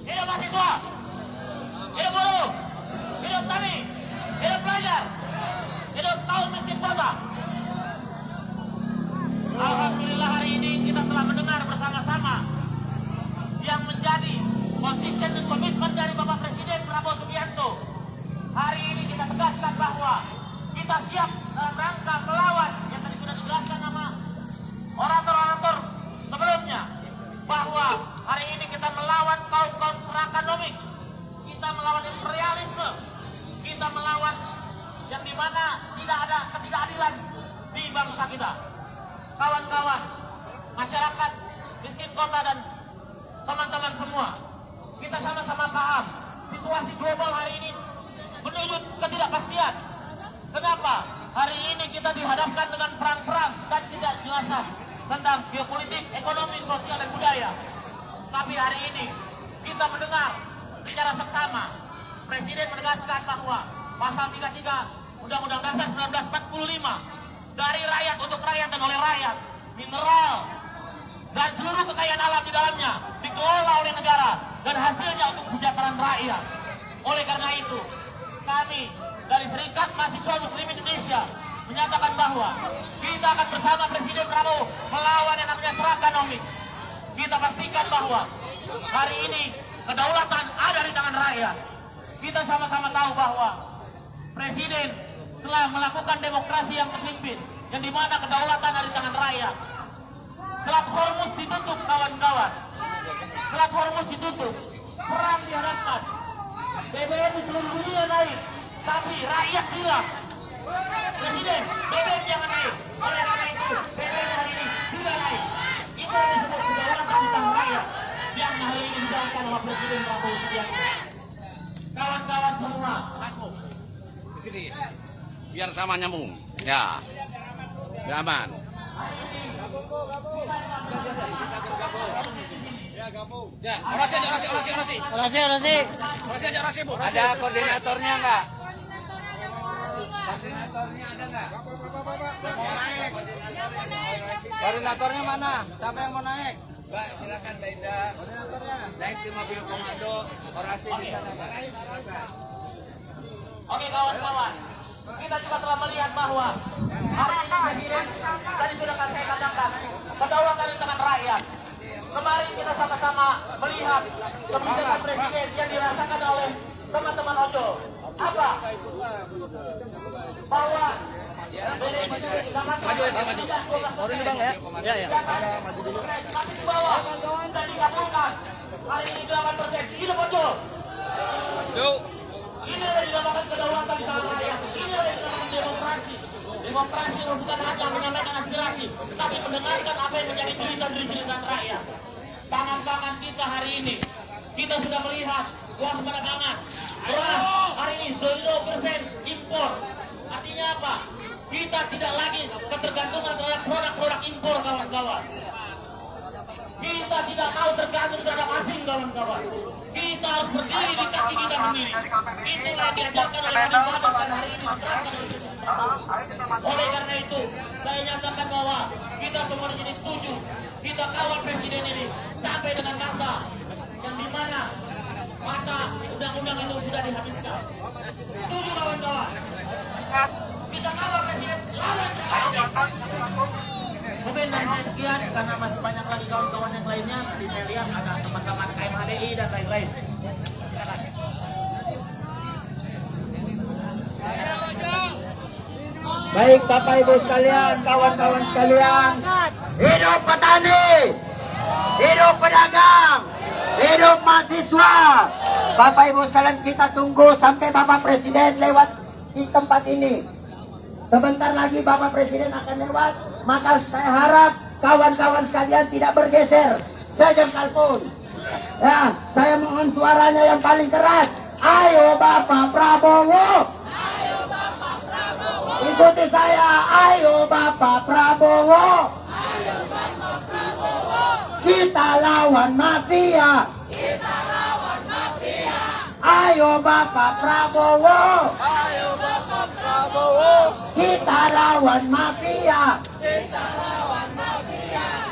Hidup mahasiswa, hidup buruh, hidup tani, hidup pelajar, hidup kaum miskin kota. Alhamdulillah hari ini kita telah mendengar bersama-sama yang menjadi konsisten dan komitmen dari Bapak Presiden Prabowo Subianto. Hari ini kita tegaskan bahwa kita siap dalam rangka melawan yang tadi sudah dijelaskan nama orator-orator sebelumnya, bahwa hari ini kita melawan kaum-kaum serakanomik, kita melawan imperialisme, kita melawan yang dimana tidak ada ketidakadilan di bangsa kita. Kawan-kawan, masyarakat miskin kota dan teman-teman semua, kita sama-sama paham situasi global hari ini menuju ketidakpastian. Kenapa? Hari ini kita dihadapkan dengan perang-perang dan tidak jelas tentang geopolitik, ekonomi, sosial, dan budaya. Tapi hari ini kita mendengar secara seksama Presiden menegaskan bahwa pasal 33 Undang-Undang Dasar 1945 dari rakyat untuk rakyat dan oleh rakyat, mineral dan seluruh kekayaan alam di dalamnya dikelola oleh negara dan hasilnya untuk kesejahteraan rakyat. Oleh karena itu, kami dari Serikat Mahasiswa Muslim Indonesia menyatakan bahwa kita akan bersama Presiden Prabowo melawan yang namanya serakanomik. Kita pastikan bahwa hari ini kedaulatan ada di tangan rakyat. Kita sama-sama tahu bahwa Presiden telah melakukan demokrasi yang terpimpin, yang dimana kedaulatan ada di tangan rakyat. Selat Hormuz ditutup, kawan-kawan. platform ditutup, perang dihadapkan, BBM di seluruh dunia naik, tapi rakyat bilang, Presiden, BBM jangan naik. Oleh karena itu, BBM hari ini tidak naik. Itu yang disebut kedaulatan tentang rakyat yang hari ini dijalankan oleh Presiden Prabowo Subianto. Kawan-kawan semua, di sini biar sama nyambung. Ya, biar aman. Ya, orasi aja, orasi, Bu. Ada koordinatornya enggak? Koordinatornya ada enggak? Koordinatornya mana? Siapa yang mau naik? Mbak, silakan Mbak Indah. Koordinatornya naik di mobil komando, orasi di sana, Mbak. Silakan. oke kawan-kawan, kita juga telah melihat bahwa hari ini Presiden tadi sudah saya katakan kedaulatan di tangan rakyat. Kemarin kita sama-sama melihat kebijakan Presiden yang dirasakan oleh teman-teman Ojo. Apa? Bahwa Maju. Baru ini Bang ya. Iya ya. masih di bawah dan digabungkan. Hari ini 8%. Hidup Ojo. Ini adalah dinamakan kedaulatan di tangan rakyat. Ini adalah dinamakan demokrasi. Demokrasi bukan hanya menyampaikan aspirasi, tapi mendengarkan apa yang menjadi cerita rakyat. Pangan-pangan kita hari ini, kita sudah melihat waspada pangan. Beras hari ini 0% impor. Artinya apa? Kita tidak lagi ketergantungan terhadap produk-produk impor, kawan-kawan. Kita tidak mau tergantung terhadap asing, kawan-kawan. Kita harus berdiri di kaki kita sendiri. Itulah yang diajarkan oleh Nabi Muhammad pada hari ini. Oleh karena itu, saya nyatakan bahwa kita semua di sini setuju. Kita kawal Presiden ini sampai dengan masa yang dimana masa undang-undang itu sudah dihabiskan. Setuju kawan-kawan? Kita kawal Presiden lawan. Mungkin dari saya sekian, karena masih banyak lagi kawan-kawan yang lainnya. Tadi saya lihat ada teman-teman KMHDI dan lain-lain. Silakan. Baik Bapak Ibu sekalian, kawan-kawan sekalian, hidup petani, hidup pedagang, hidup mahasiswa. Bapak Ibu sekalian, kita tunggu sampai Bapak Presiden lewat di tempat ini. Sebentar lagi Bapak Presiden akan lewat, maka saya harap kawan-kawan sekalian tidak bergeser sejengkal pun. Ya, saya mohon suaranya yang paling keras. Ayo Bapak Prabowo. Ikuti saya, ayo Bapak Prabowo. Kita lawan mafia. Ayo Bapak Prabowo. Kita lawan mafia.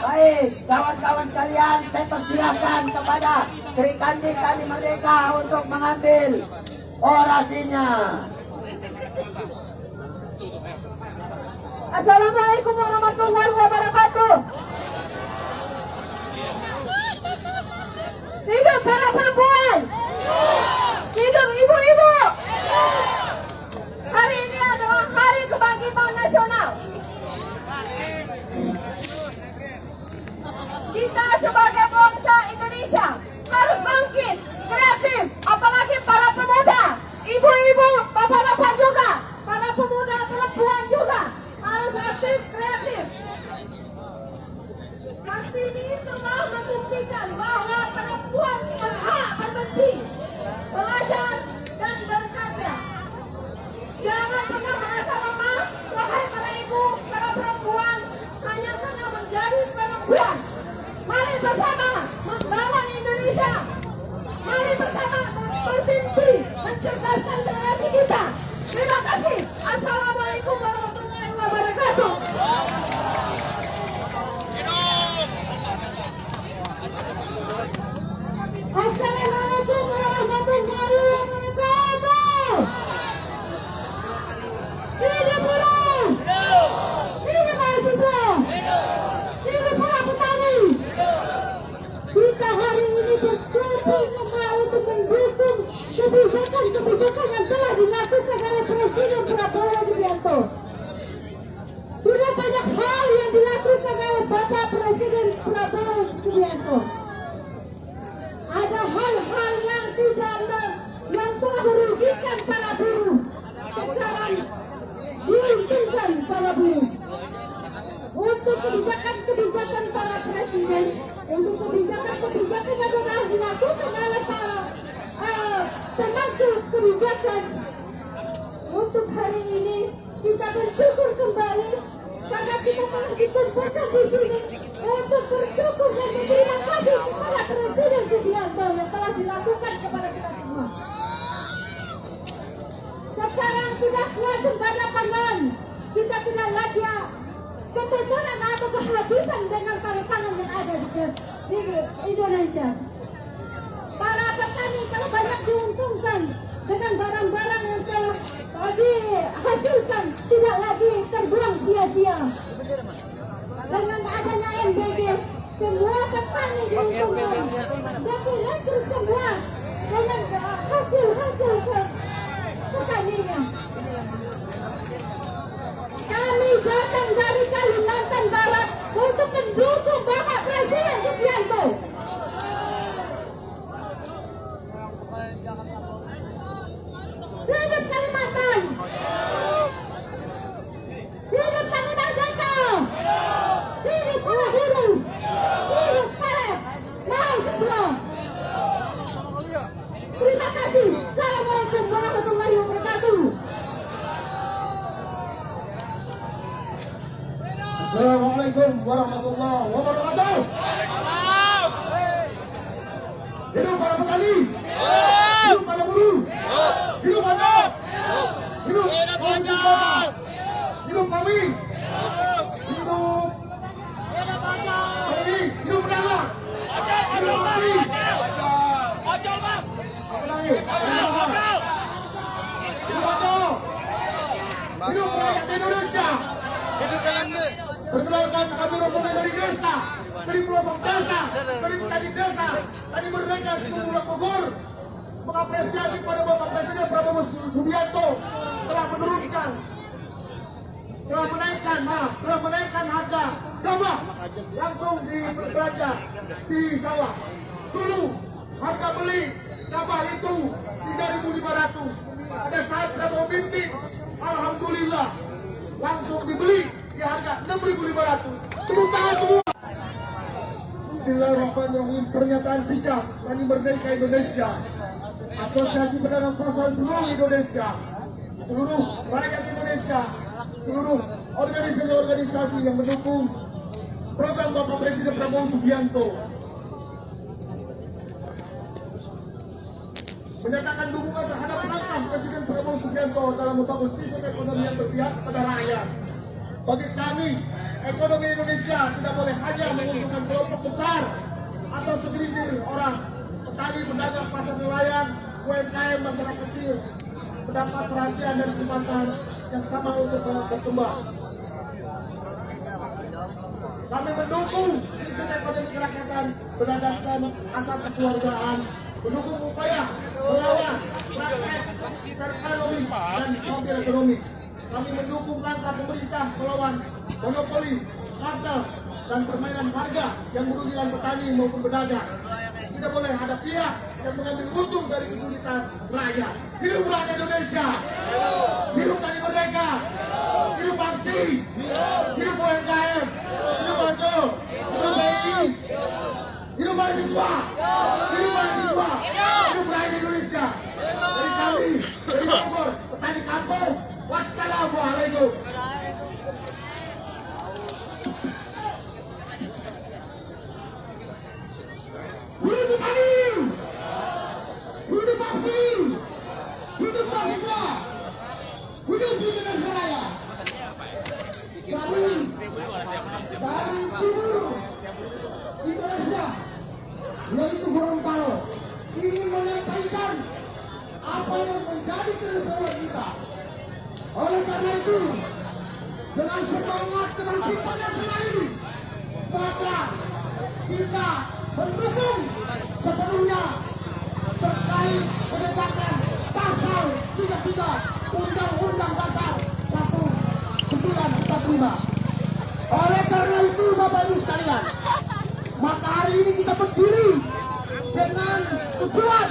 Baik, kawan-kawan sekalian, saya persilahkan kepada Sri Kandi Kali Merdeka untuk mengambil orasinya. Assalamualaikum warahmatullahi wabarakatuh. Hidup para perempuan. Hidup ibu-ibu. Hari ini adalah Hari Kebangkitan Nasional. Kita sebagai bangsa Indonesia harus bangkit, kreatif, apalagi para pemuda, ibu-ibu, bapak-bapak juga, para pemuda, perempuan juga harus aktif, kreatif. Kartini telah membuktikan bahwa perempuan berhak berhenti, belajar dan berkarya. Jangan pernah merasa lemah, wahai para ibu, para perempuan, hanya karena menjadi perempuan. Mari bersama membangun Indonesia. Mari bersama bermimpi mencerdaskan generasi kita. Terima kasih. Assalamualaikum warahmatullahi wabarakatuh. Assalamualaikum warahmatullahi wabarakatuh. Hidup buruh. Hidup mahasiswa. Hidup para petani. Kita hari ini berkumpul semua untuk mendukung kebijakan-kebijakan yang telah dilakukan oleh Presiden Prabowo Subianto. Sudah banyak hal yang dilakukan oleh Bapak Presiden Prabowo Subianto. kebijakan para presiden, untuk kebijakan-kebijakan yang telah dilakukan oleh para pemangku kebijakan. Untuk hari ini kita bersyukur kembali karena kita telah dikumpulkan di sini untuk bersyukur dan berterima kasih kepada Presiden Subianto yang telah dilakukan kepada kita semua. Sekarang sudah swasembada pangan, kita tidak lagi keteteran atau kehabisan dengan pangan yang ada di Indonesia. Para petani telah banyak diuntungkan dengan barang-barang yang telah dihasilkan, tidak lagi terbuang sia-sia. Dengan adanya MBG, semua petani diuntungkan dan direktur semua dengan hasil petaninya. Kami datang dari Kalimantan Barat untuk mendukung Bapak Presiden Subianto. Hidup Kalimantan! Hidup Kami Merdeka! Hidup para guru! Hidup para mahasiswa! Terima kasih. Assalamualaikum warahmatullahi wabarakatuh. Assalamualaikum warahmatullahi wabarakatuh. Hidup para petani. Hidup para buruh. Hidup Anda. Hidup Anda. Hidup kami. Hidup kami. Hidup pedagang. Hidup kami. Apa lagi? Hidup Anda. Hidup rakyat Indonesia. Perkenalkan kami rombongan dari desa, dari pelosok desa, dari petani desa, tadi Merdeka Sekolah Bogor mengapresiasi pada Bapak Presiden Prabowo Subianto telah menaikkan harga gabah langsung di belanja di sawah. Dulu harga beli gabah itu 3.500. Pada saat Prabowo pimpin, alhamdulillah langsung dibeli di harga 6.500. Tepuk tangan semua. Bismillahirrahmanirrahim. Pernyataan sikap Tani Merdeka Indonesia, Asosiasi Pedagang Pasar seluruh Indonesia, seluruh rakyat Indonesia, seluruh organisasi-organisasi yang mendukung program Bapak Presiden Prabowo Subianto menyatakan dukungan terhadap langkah Presiden Prabowo Subianto dalam membangun sistem ekonomi yang berpihak pada rakyat. Bagi kami, ekonomi Indonesia tidak boleh hanya menguntungkan kelompok besar atau segelintir orang. Petani, pedagang, pasar nelayan, UMKM, masyarakat kecil mendapat perhatian dan kesempatan yang sama untuk berkembang. Kami mendukung sistem ekonomi kerakyatan berdasarkan asas kekeluargaan, mendukung upaya melawan praktek ekonomi dan mobil ekonomi. Kami mendukung langkah pemerintah melawan monopoli, kartel, dan permainan harga yang merugikan petani maupun pedagang. Tidak boleh ada pihak yang mengambil untung dari kesulitan rakyat. Hidup rakyat Indonesia! Hidup Tani Merdeka! Hidup Aksi! Hidup UMKM! Hidup Maco! Hidup BI! Hidup mahasiswa! Hidup mahasiswa! Hidup rakyat Indonesia! Dari kami, dari Bogor, petani kampung. Wassalamualaikum. Hidup petani! Hidup aksi! Hidup mahasiswa! Hidup Indonesia Raya! Dari timur Indonesia, yaitu Gorontalo, ingin menyampaikan apa yang menjadi keresahan kita. Oleh karena itu, dengan semangat ketersipan yang selalu, maka kita mendukung sepenuhnya terkait penegakan pasal 33 Undang-Undang Dasar 1945. Oleh karena itu, Bapak Ibu sekalian, maka hari ini kita berdiri dengan tujuan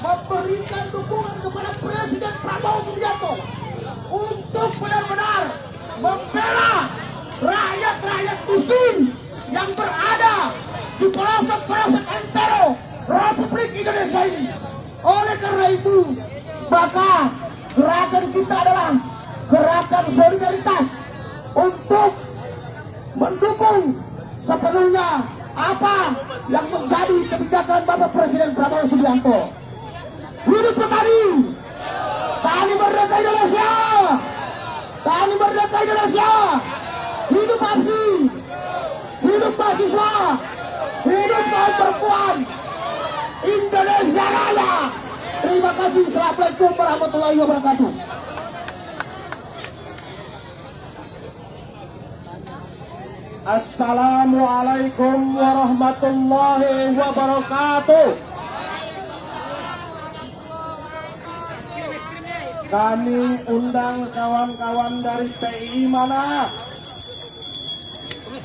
memberikan dukungan kepada Presiden Prabowo Subianto untuk benar-benar membela rakyat-rakyat miskin yang berada di pelosok-pelosok antero Republik Indonesia ini. Oleh karena itu, maka gerakan kita adalah gerakan solidaritas untuk mendukung sepenuhnya apa yang menjadi kebijakan Bapak Presiden Prabowo Subianto. Hidup petani, tani merdeka Indonesia, tani merdeka Indonesia, hidup ABSI, hidup mahasiswa, hidup kaum perempuan, Indonesia Raya. Terima kasih. Assalamualaikum warahmatullahi wabarakatuh. Assalamualaikum warahmatullahi wabarakatuh. Kami undang kawan-kawan dari PI mana?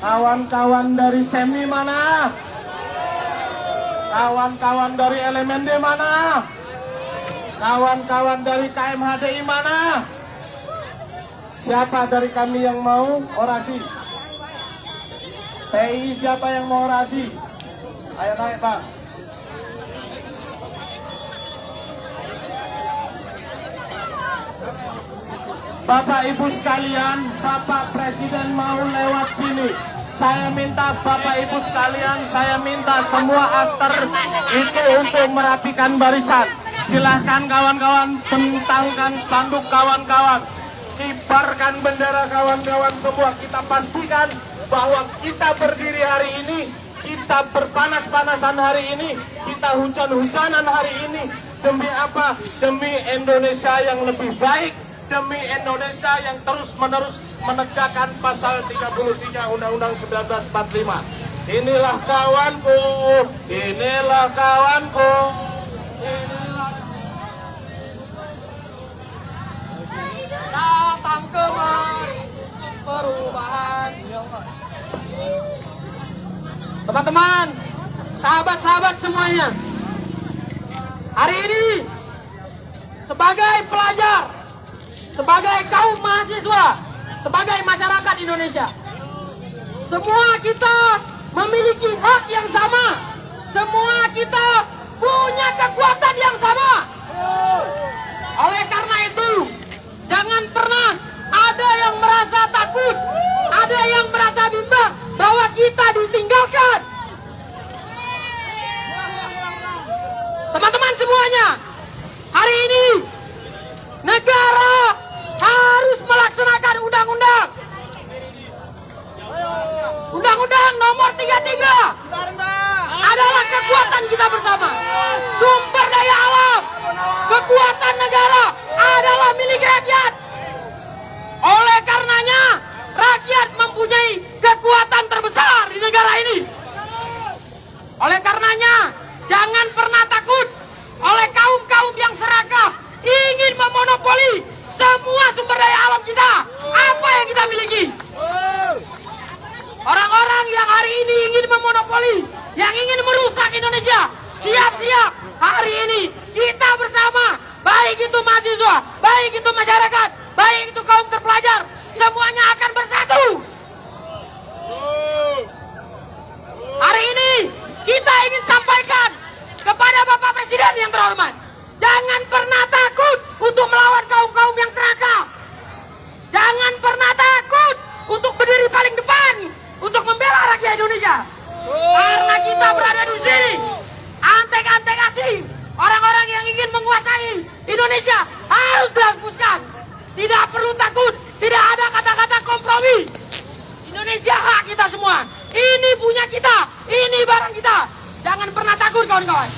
Kawan-kawan dari SEMI mana? Kawan-kawan dari LMND mana? Kawan-kawan dari KMHDI mana? Siapa dari kami yang mau orasi? PI siapa yang mau orasi? Ayo naik Pak. Bapak Ibu sekalian, Bapak Presiden mau lewat sini. Saya minta Bapak Ibu sekalian, saya minta semua aster itu untuk merapikan barisan. Silahkan kawan-kawan, bentangkan spanduk kawan-kawan, kibarkan bendera kawan-kawan semua. Kita pastikan bahwa kita berdiri hari ini, kita berpanas-panasan hari ini, kita hujan-hujanan hari ini. Demi apa? Demi Indonesia yang lebih baik, demi Indonesia yang terus-menerus menegakkan pasal 33 Undang-Undang 1945. Inilah kawanku, inilah kawanku, inilah Datang kemari perubahan. Teman-teman, sahabat-sahabat semuanya, hari ini sebagai pelajar, sebagai kaum mahasiswa, sebagai masyarakat Indonesia, semua kita memiliki hak yang sama. Semua kita punya kekuatan yang sama. Oleh karena itu, jangan pernah ada yang merasa takut, ada yang merasa bimbang bahwa kita ditinggalkan. Teman-teman semuanya, hari ini negara harus melaksanakan undang-undang. Undang-undang nomor 33 adalah kekuatan kita bersama. Sumber daya alam, kekuatan negara adalah milik rakyat. Oleh karenanya, rakyat mempunyai kekuatan terbesar di negara ini. Oleh karenanya, jangan pernah takut oleh kaum-kaum yang serakah ingin memonopoli semua sumber daya alam kita. Apa yang kita miliki? Orang-orang yang hari ini ingin memonopoli, yang ingin merusak Indonesia, siap-siap hari ini kita bersama, baik itu mahasiswa, baik itu masyarakat, baik itu kaum terpelajar, semuanya akan bersatu. Hari ini kita ingin sampaikan kepada Bapak Presiden yang terhormat, jangan pernah takut untuk melawan kaum-kaum yang serakah. Jangan pernah takut untuk berdiri paling depan untuk membela rakyat Indonesia. Karena kita berada di sini, antek-antek asing, orang-orang yang ingin menguasai Indonesia harus dihapuskan. Tidak perlu takut, tidak ada kata-kata kompromi. Indonesia hak kita semua. Ini punya kita, ini barang kita. Jangan pernah takut kawan-kawan.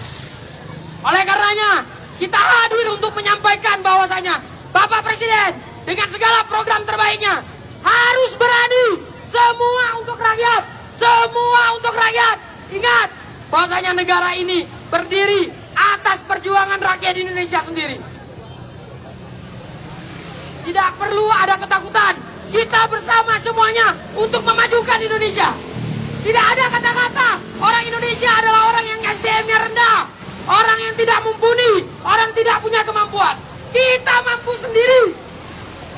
Oleh karenanya, kita hadir untuk menyampaikan bahwasanya Bapak Presiden dengan segala program terbaiknya harus berani. Semua untuk rakyat, semua untuk rakyat. Ingat bahwasanya negara ini berdiri atas perjuangan rakyat Indonesia sendiri. Tidak perlu ada ketakutan. Kita bersama semuanya untuk memajukan Indonesia. Tidak ada kata-kata orang Indonesia adalah orang yang SDM-nya rendah, orang yang tidak mumpuni, orang tidak punya kemampuan. Kita mampu sendiri.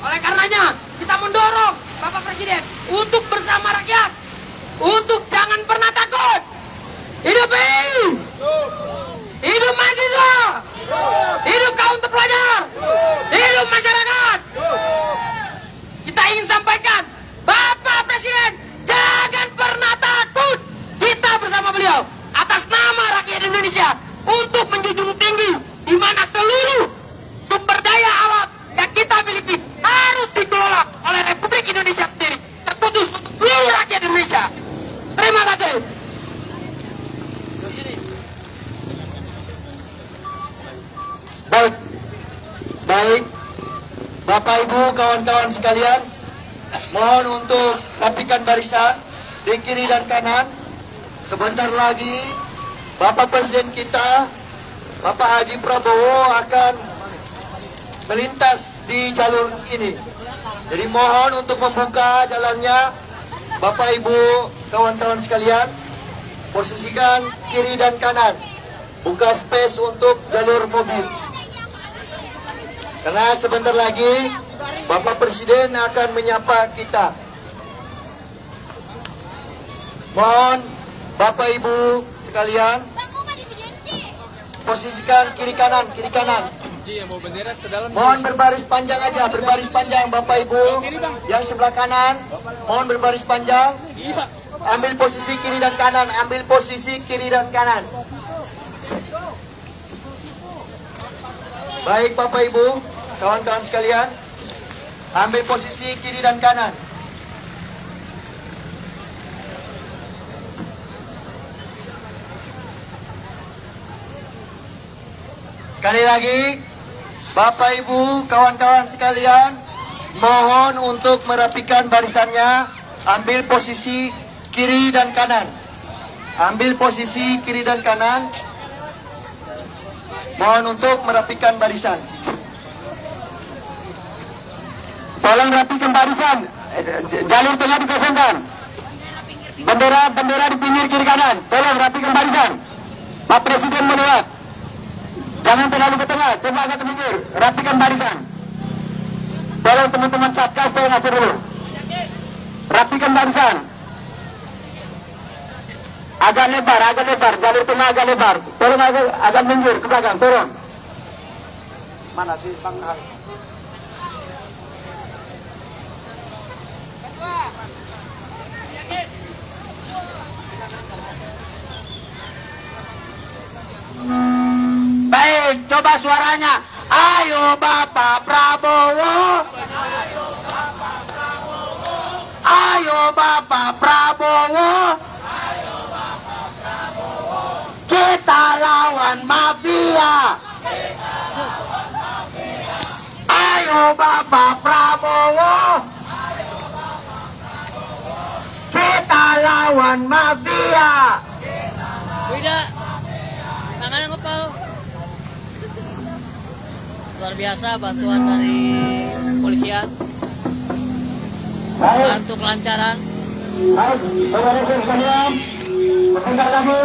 Oleh karenanya, kita mendorong Bapak Presiden, untuk bersama rakyat, untuk jangan pernah takut. Hidup PI! Hidup mahasiswa! Hidup kaum terpelajar! Hidup masyarakat! Kita ingin sampaikan, Bapak Presiden, jangan pernah takut. Kita bersama beliau atas nama rakyat Indonesia untuk menjunjung tinggi di mana seluruh sumber daya alam yang kita miliki harus dikelola oleh Republik Indonesia sendiri, terkhusus untuk seluruh rakyat Indonesia. Terima kasih. Baik, Bapak Ibu, kawan-kawan sekalian, mohon untuk rapikan barisan di kiri dan kanan. Sebentar lagi Bapak Presiden kita, Bapak Haji Prabowo akan melintas di jalur ini. Jadi mohon untuk membuka jalannya, Bapak Ibu, kawan-kawan sekalian, posisikan kiri dan kanan, buka space untuk jalur mobil. Karena sebentar lagi Bapak Presiden akan menyapa kita. Mohon Bapak Ibu sekalian, posisikan kiri kanan, kiri kanan. Iya, mau bendera ke dalam. Mohon berbaris panjang aja, berbaris panjang Bapak Ibu. Yang sebelah kanan, mohon berbaris panjang. Ambil posisi kiri dan kanan, ambil posisi kiri dan kanan. Baik Bapak Ibu, kawan-kawan sekalian, ambil posisi kiri dan kanan. Sekali lagi, Bapak Ibu, kawan-kawan sekalian, mohon untuk merapikan barisannya, ambil posisi kiri dan kanan. Ambil posisi kiri dan kanan. Mohon untuk merapikan barisan. Tolong rapikan barisan. Jalur tengah dikosongkan. Bendera di pinggir kiri kanan. Tolong rapikan barisan. Pak Presiden melewat. Jangan terlalu ke tengah, coba agak ke pinggir. Rapikan barisan. Tolong teman-teman Satgas tolong atur dulu. Rapikan barisan. Agak lebar, jalur tengah agak lebar. Tolong agak minggir ke belakang, tolong. Mana sih Bang? Baik, coba suaranya. Ayo Bapak Prabowo. Ayo Bapak Prabowo. Kita lawan mafia. Ayo Bapak Prabowo. Kita lawan mafia. Tidak. Tangannya ngepel. Luar biasa bantuan dari kepolisian. Bantu kelancaran. Baik, saudara sekalian, sebentar lagi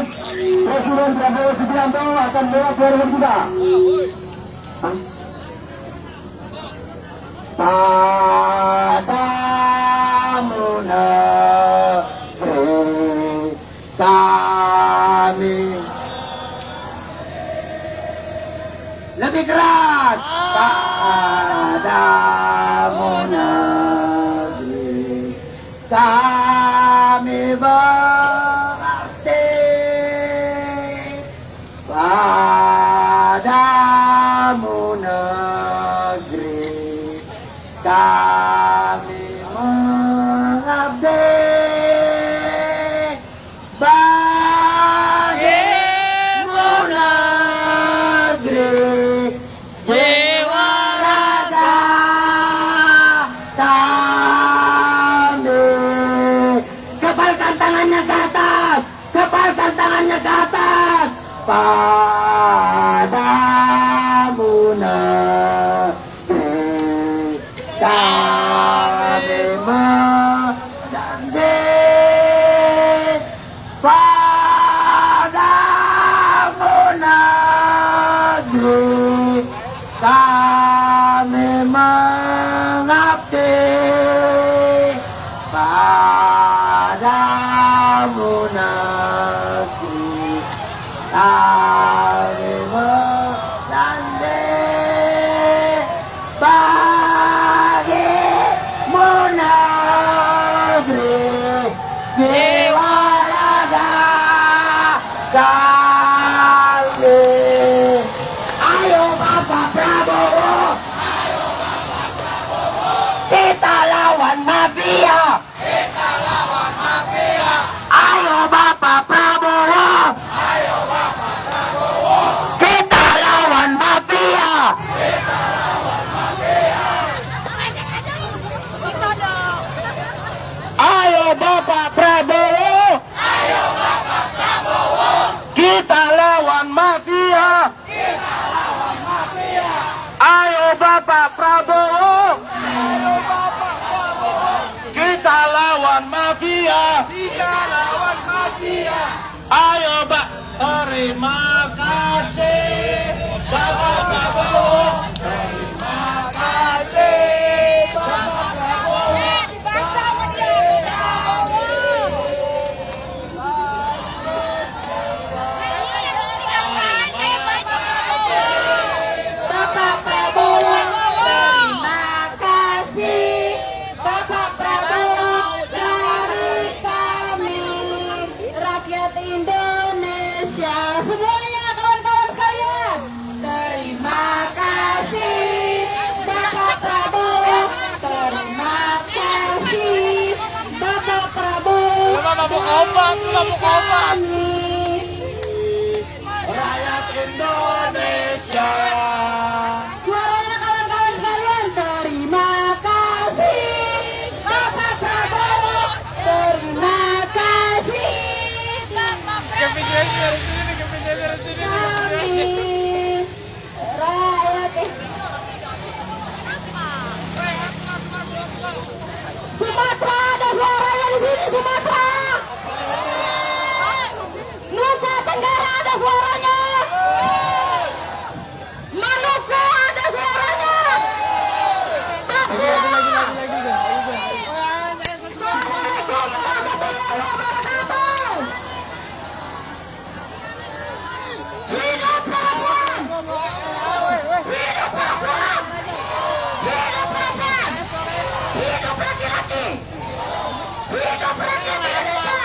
Presiden Prabowo Subianto akan lewat dari kita. Padamu negeri kami. Lebih keras. Padamu negeri kami berbakti. Padamu negeri kami mengabdi. Bagimu negeri jiwa raga kami. Kepalkan tangannya ke atas, kepalkan tangannya ke atas. Padamu negeri kami menjanji. Padamu negeri kami mengabdi. mafia. Ayo Bapak Prabowo. Kita lawan mafia. Ayo Bapak Prabowo. Kita lawan mafia. Ayo Bapak Prabowo. Kita lawan mafia. Ayo Pak. Terima kasih Bapak Prabowo. Bapak Prabowo, terima kasih. Bapak Prabowo dari kami, rakyat Indonesia. Semuanya kawan-kawan sekalian, terima kasih. Bapak Prabowo, terima kasih. Bapak Prabowo dari kami. Rakyat Indonesia. Suaranya kawan-kawan sekalian, terima kasih. Bapak Prabowo, terima kasih. Kami rakyat Sumatera, ada suaranya di sini. Sumatera, Nusa Tenggara ada suaranya. Maluku ada suaranya. Papua. Hidup Papua. Hidup Papua. Hidup Papua. Hidup laki-laki. Hidup rakyat Indonesia.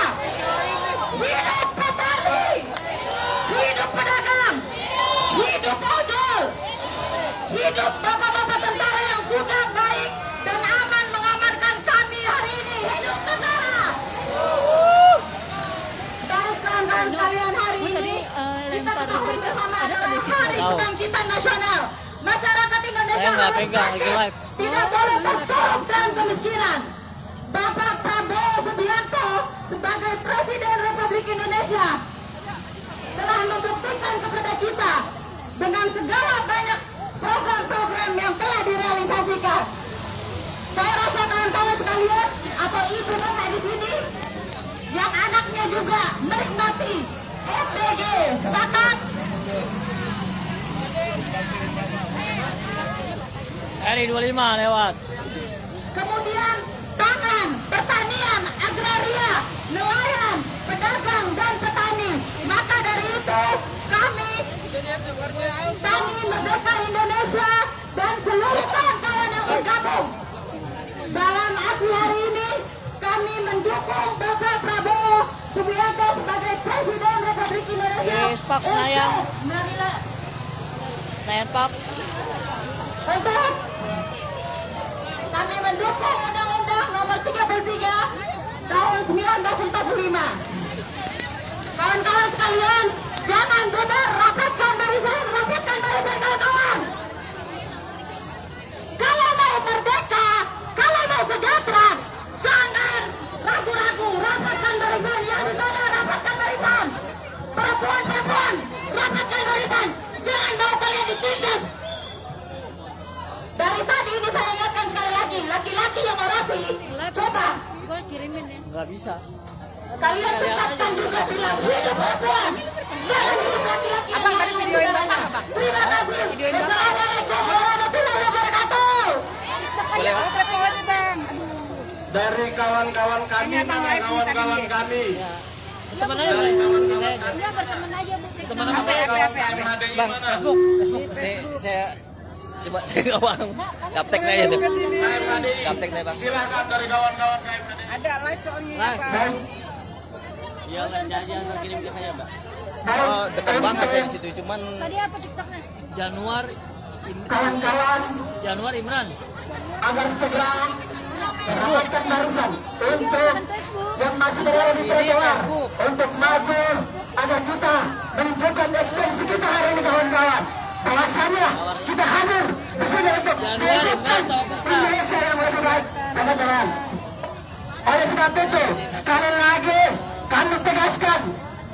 Hidup petani. Hidup pedagang. Hidup ojol. Hidup bapak-bapak tentara yang sudah baik dan aman mengamankan kami hari ini. Hidup tentara. Baik kawan-kawan sekalian, hari ini kita ketahui bersama adalah Hari Kebangkitan Nasional. Masyarakat Indonesia Saya nggak harus pegang, lagi bangkit. live. Tidak boleh terpuruk dalam kemiskinan. Bapak Prabowo Subianto sebagai Presiden Republik Indonesia telah membuktikan kepada kita dengan segala banyak program-program yang telah direalisasikan. Saya rasa kawan-kawan sekalian atau ibu bapak di sini yang anaknya juga menikmati FDG, sepakat? RI 25 lewat. Kemudian pangan, pertanian, agraria, nelayan, pedagang dan petani. Maka dari itu kami Tani Merdeka Indonesia dan seluruh kawan-kawan yang bergabung dalam aksi hari ini, kami mendukung Bapak Prabowo Subianto sebagai Presiden Republik Indonesia. Yes, Pak Senayan. Marilah Senayan Pap. untuk kami mendukung Undang-Undang Nomor 33 Tahun 1945. Kawan-kawan sekalian, jangan bubar, rapatkan barisan kawan-kawan. Kalau mau merdeka, kalau mau sejahtera, jangan ragu-ragu, rapatkan barisan. Yang di sana rapatkan barisan. Perempuan, rapatkan barisan. Jangan mau kalian ditindas. Dari tadi ini saya ingatkan sekali lagi, laki-laki yang orasi, coba Nggak bisa. kalian sempatkan juga bilang hidup perempuan, jangan hidup laki-laki yang lain di jalan. Terima kasih. Assalamualaikum warahmatullahi wabarakatuh. Dari kawan-kawan kami, kawan-kawan kami. Teman aja. Teman sama saya. Bang, saya coba saya nggak paham. Kaptek saya tuh. Kaptek saya bang. Silakan dari kawan-kawan KMHDI. Ada live soalnya Live. Pak. Iya, jangan kirim ke saya, Mbak. Oh, dekat banget saya di situ. Cuman Januar Kawan-kawan Imran. agar segera rapatkan barisan untuk yang masih berada di trotoar untuk maju agar kita menunjukkan eksistensi kita hari ini kawan-kawan. Bahwasanya kita hadir di sini untuk mewujudkan Indonesia yang lebih baik, teman-teman. Oleh sebab itu, sekali lagi kami tegaskan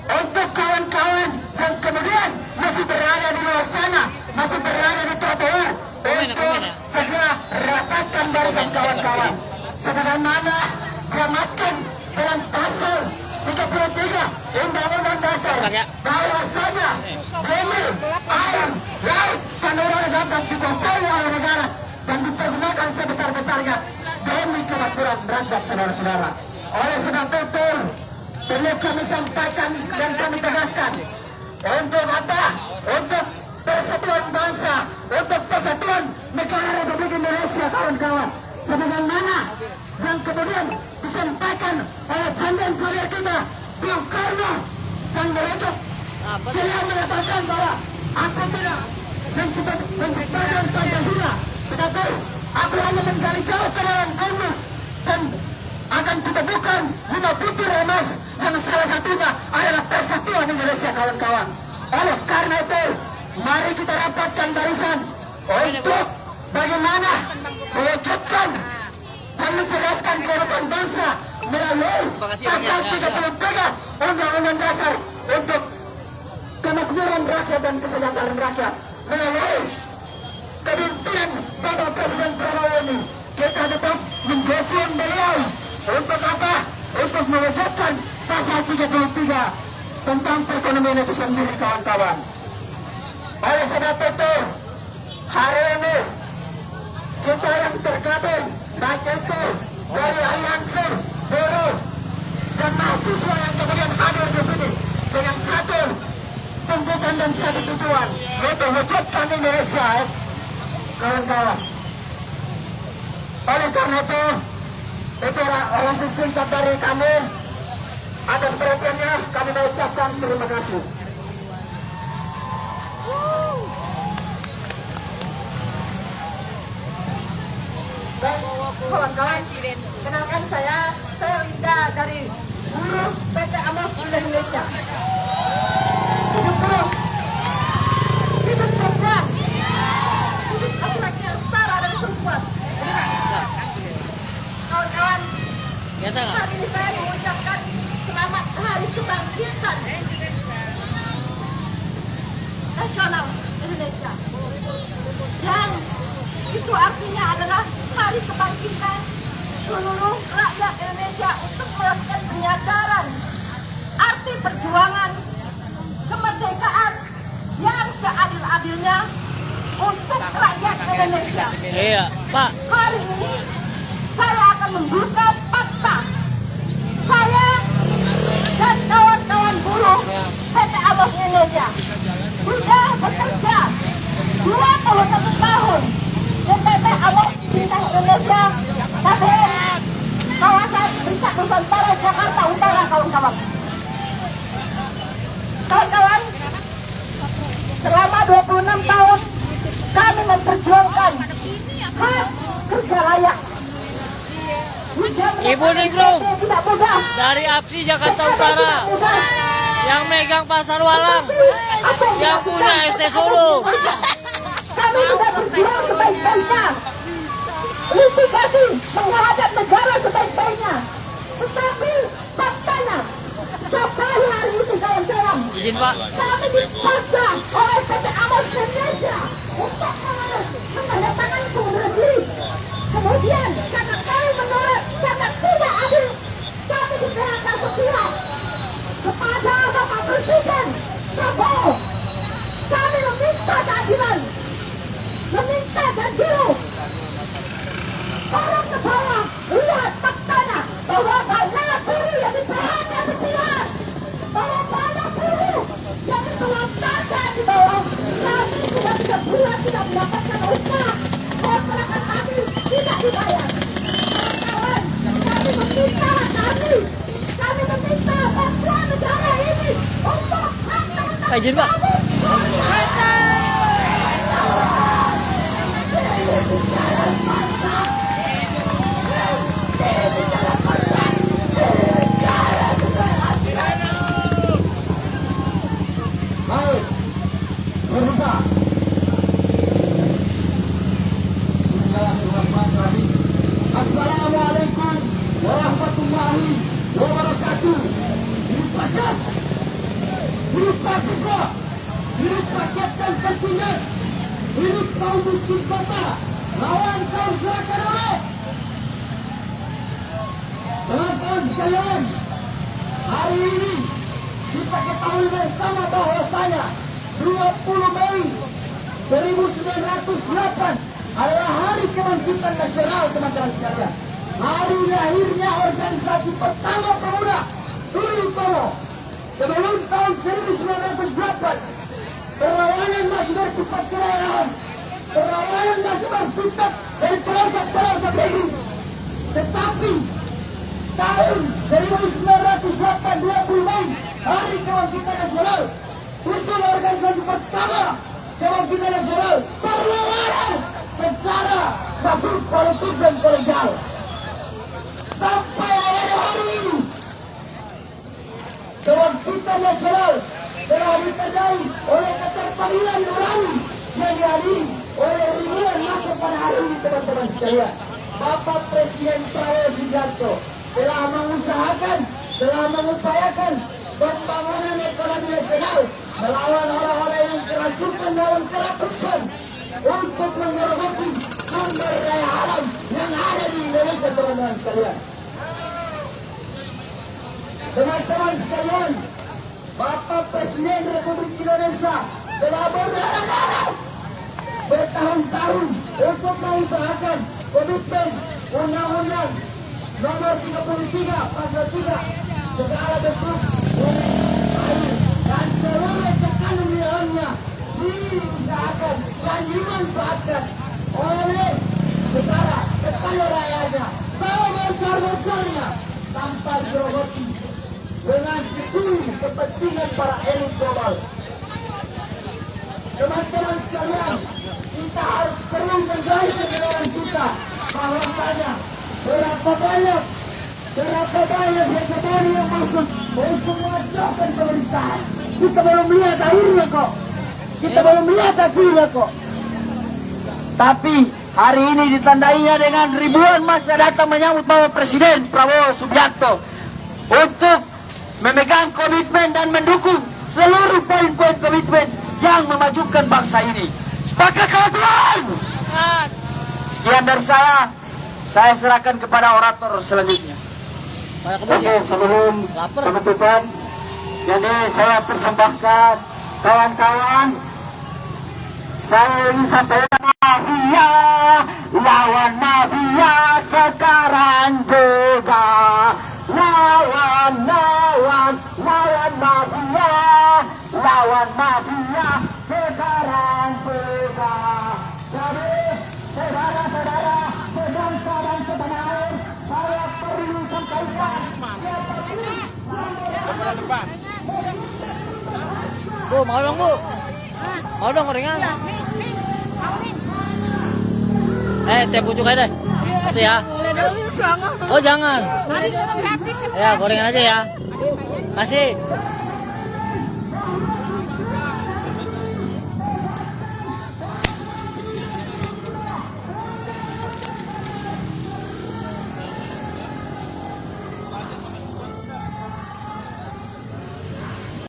untuk kawan-kawan yang kemudian masih berada di luar sana, masih berada di trotoar, untuk segera rapatkan barisan kawan-kawan. Sebagaimana diamatkan dalam pasal 33 Undang-Undang Dasar, bahwasanya bumi, air, laut, dan udara dapat dikuasai oleh negara dan dipergunakan sebesar-besarnya demi kemakmuran rakyat, saudara-saudara. Oleh sebab itu, perlu kami sampaikan dan kami tegaskan untuk apa? Untuk persatuan bangsa, untuk persatuan negara Republik Indonesia, kawan-kawan. Sebagaimana yang kemudian disampaikan oleh pendiri kita, Bung Karno, dan merujuk beliau menyatakan bahwa aku tidak menciptakan Pancasila, tetapi aku hanya menggali jauh ke dalam bumi dan akan ditemukan 5 butir emas yang salah satunya adalah persatuan Indonesia, kawan-kawan. Oleh karena itu, mari kita rapatkan barisan untuk bagaimana mewujudkan dan mencerdaskan kehidupan bangsa melalui pasal 33 Undang-Undang Dasar untuk kemakmuran rakyat dan kesejahteraan rakyat. Melalui kepemimpinan Bapak Presiden Prabowo ini, kita tetap mendukung beliau untuk apa? Untuk mewujudkan pasal 33 tentang perekonomian itu sendiri, kawan-kawan. Oleh sebab itu, hari ini kita yang tergabung, baik itu dari aliansi buruh dan mahasiswa yang kemudian hadir di sini dengan satu tuntutan dan satu tujuan, yaitu wujudkan Indonesia, kawan-kawan. Oleh karena itu orasi singkat dari kami. Atas perhatiannya kami mengucapkan terima kasih. Baik, kawan-kawan, kenalkan saya Linda dari Buruh PT Amos Indonesia. Hidup buruh, hidup perempuan, hidup laki-laki yang setara dengan perempuan. Kawan-kawan, hari ini saya mengucapkan selamat Hari Kebangkitan Nasional Indonesia, yang itu artinya adalah hari kebangkitan seluruh rakyat Indonesia untuk melakukan penyadaran arti perjuangan kemerdekaan yang seadil-adilnya untuk rakyat Indonesia. Iya, Pak. Hari ini saya akan membuka fakta. Saya dan kawan-kawan buruh PT Amos Indonesia sudah bekerja 21 tahun di PT Amos Indonesia, KBM, kawasan Brisat Nusantara, Jakarta Utara, kawan-kawan. Kawan-kawan, selama 26 tahun kami memperjuangkan hak kerja layak. Ibu Ningrum dari APSI Jakarta Utara yang megang Pasar Walang, yang punya ST Solo. Kami sudah berjuang sebaik-baiknya, litigasi menghadap negara sebaik-baiknya, tetapi faktanya sampai hari ini, kawan-kawan, Izin, Pak. kami dipaksa oleh PT Amos Indonesia untuk menandatangani pengunduran diri. Kemudian karena kami menolak, karena tidak adil, kami di-PHK sepihak kepada Bapak Presiden Prabowo. Kami meminta keadilan, meminta janjiru. Orang ke bawah, lihat faktanya bahwa banyak buruh yang di-PHK sepihak, bahwa banyak buruh yang ditelantarkan di bawah. Kami sudah 3 bulan tidak mendapatkan upah, kontrakan kami tidak dibayar. Kawan-kawan, kami meminta kami meminta bantuan negara ini untuk hak-hak Izin, Pak. kami. bangsa. Assalamualaikum warahmatullahi wabarakatuh. Hidup rakyat, hidup mahasiswa, hidup rakyat dan kontingen, hidup kaum miskin kota, lawan kaum seraka dole. Teman-teman sekalian, hari ini kita ketahui bersama bahwasanya 20 Mei 1908 adalah hari kebangkitan nasional, teman-teman sekalian. Hari lahirnya organisasi pertama pemuda Tuli Tomo. Sebelum tahun 1908, perlawanan masih bersifat kedaerahan, perlawanan masih bersifat dari pelosok-pelosok negeri. Tetapi tahun 1908 20 Mei, hari kebangkitan nasional, muncul organisasi pertama kebangkitan nasional, perlawanan secara masuk politik dan kolegial. Sampai hari ini, kebangkitan nasional telah ditandai oleh keterpanggilan nurani yang dihadiri oleh ribuan masa pada hari ini, teman-teman sekalian. Bapak Presiden Prabowo Subianto telah mengusahakan, telah mengupayakan pembangunan ekonomi nasional melawan orang-orang yang kerasukan dalam kerakusan untuk mengerogoti sumber daya alam yang ada di Indonesia, teman-teman sekalian. Teman-teman sekalian, Bapak Presiden Republik Indonesia telah berdarah-darah bertahun-tahun untuk mengusahakan komitmen Undang-Undang Nomor 33 Pasal 3 segala bentuk air dan seluruh tekanan di dalamnya diusahakan dan dimanfaatkan oleh negara kepada rakyatnya sama besar-besarnya tanpa dirogoti dengan securi kepentingan para elit global. Teman-teman sekalian, kita harus perlu menjahit kebenaran kita bahwasanya berapa banyak hegemoni yang masuk untuk mengacaukan pemerintahan. Kita belum lihat akhirnya kok. Kita belum lihat hasilnya kok. Tapi hari ini ditandainya dengan ribuan massa datang menyambut Bapak Presiden Prabowo Subianto untuk memegang komitmen dan mendukung seluruh poin-poin komitmen yang memajukan bangsa ini. Sepakat kawan-kawan? Sekian dari saya serahkan kepada orator selanjutnya. Oke, sebelum penutupan, jadi saya persembahkan kawan-kawan, saya ingin sampaikan mafia, lawan mafia sekarang juga. Lawan mafia sekarang juga. Jadi saudara-saudara, sebangsa dan setanah air, saya perlu sampaikan Bu, mau dong Bu? Mau dong gorengan? Teh pucuk aja deh. Kasih ya. Oh jangan. Ya gorengan aja ya. Kasih.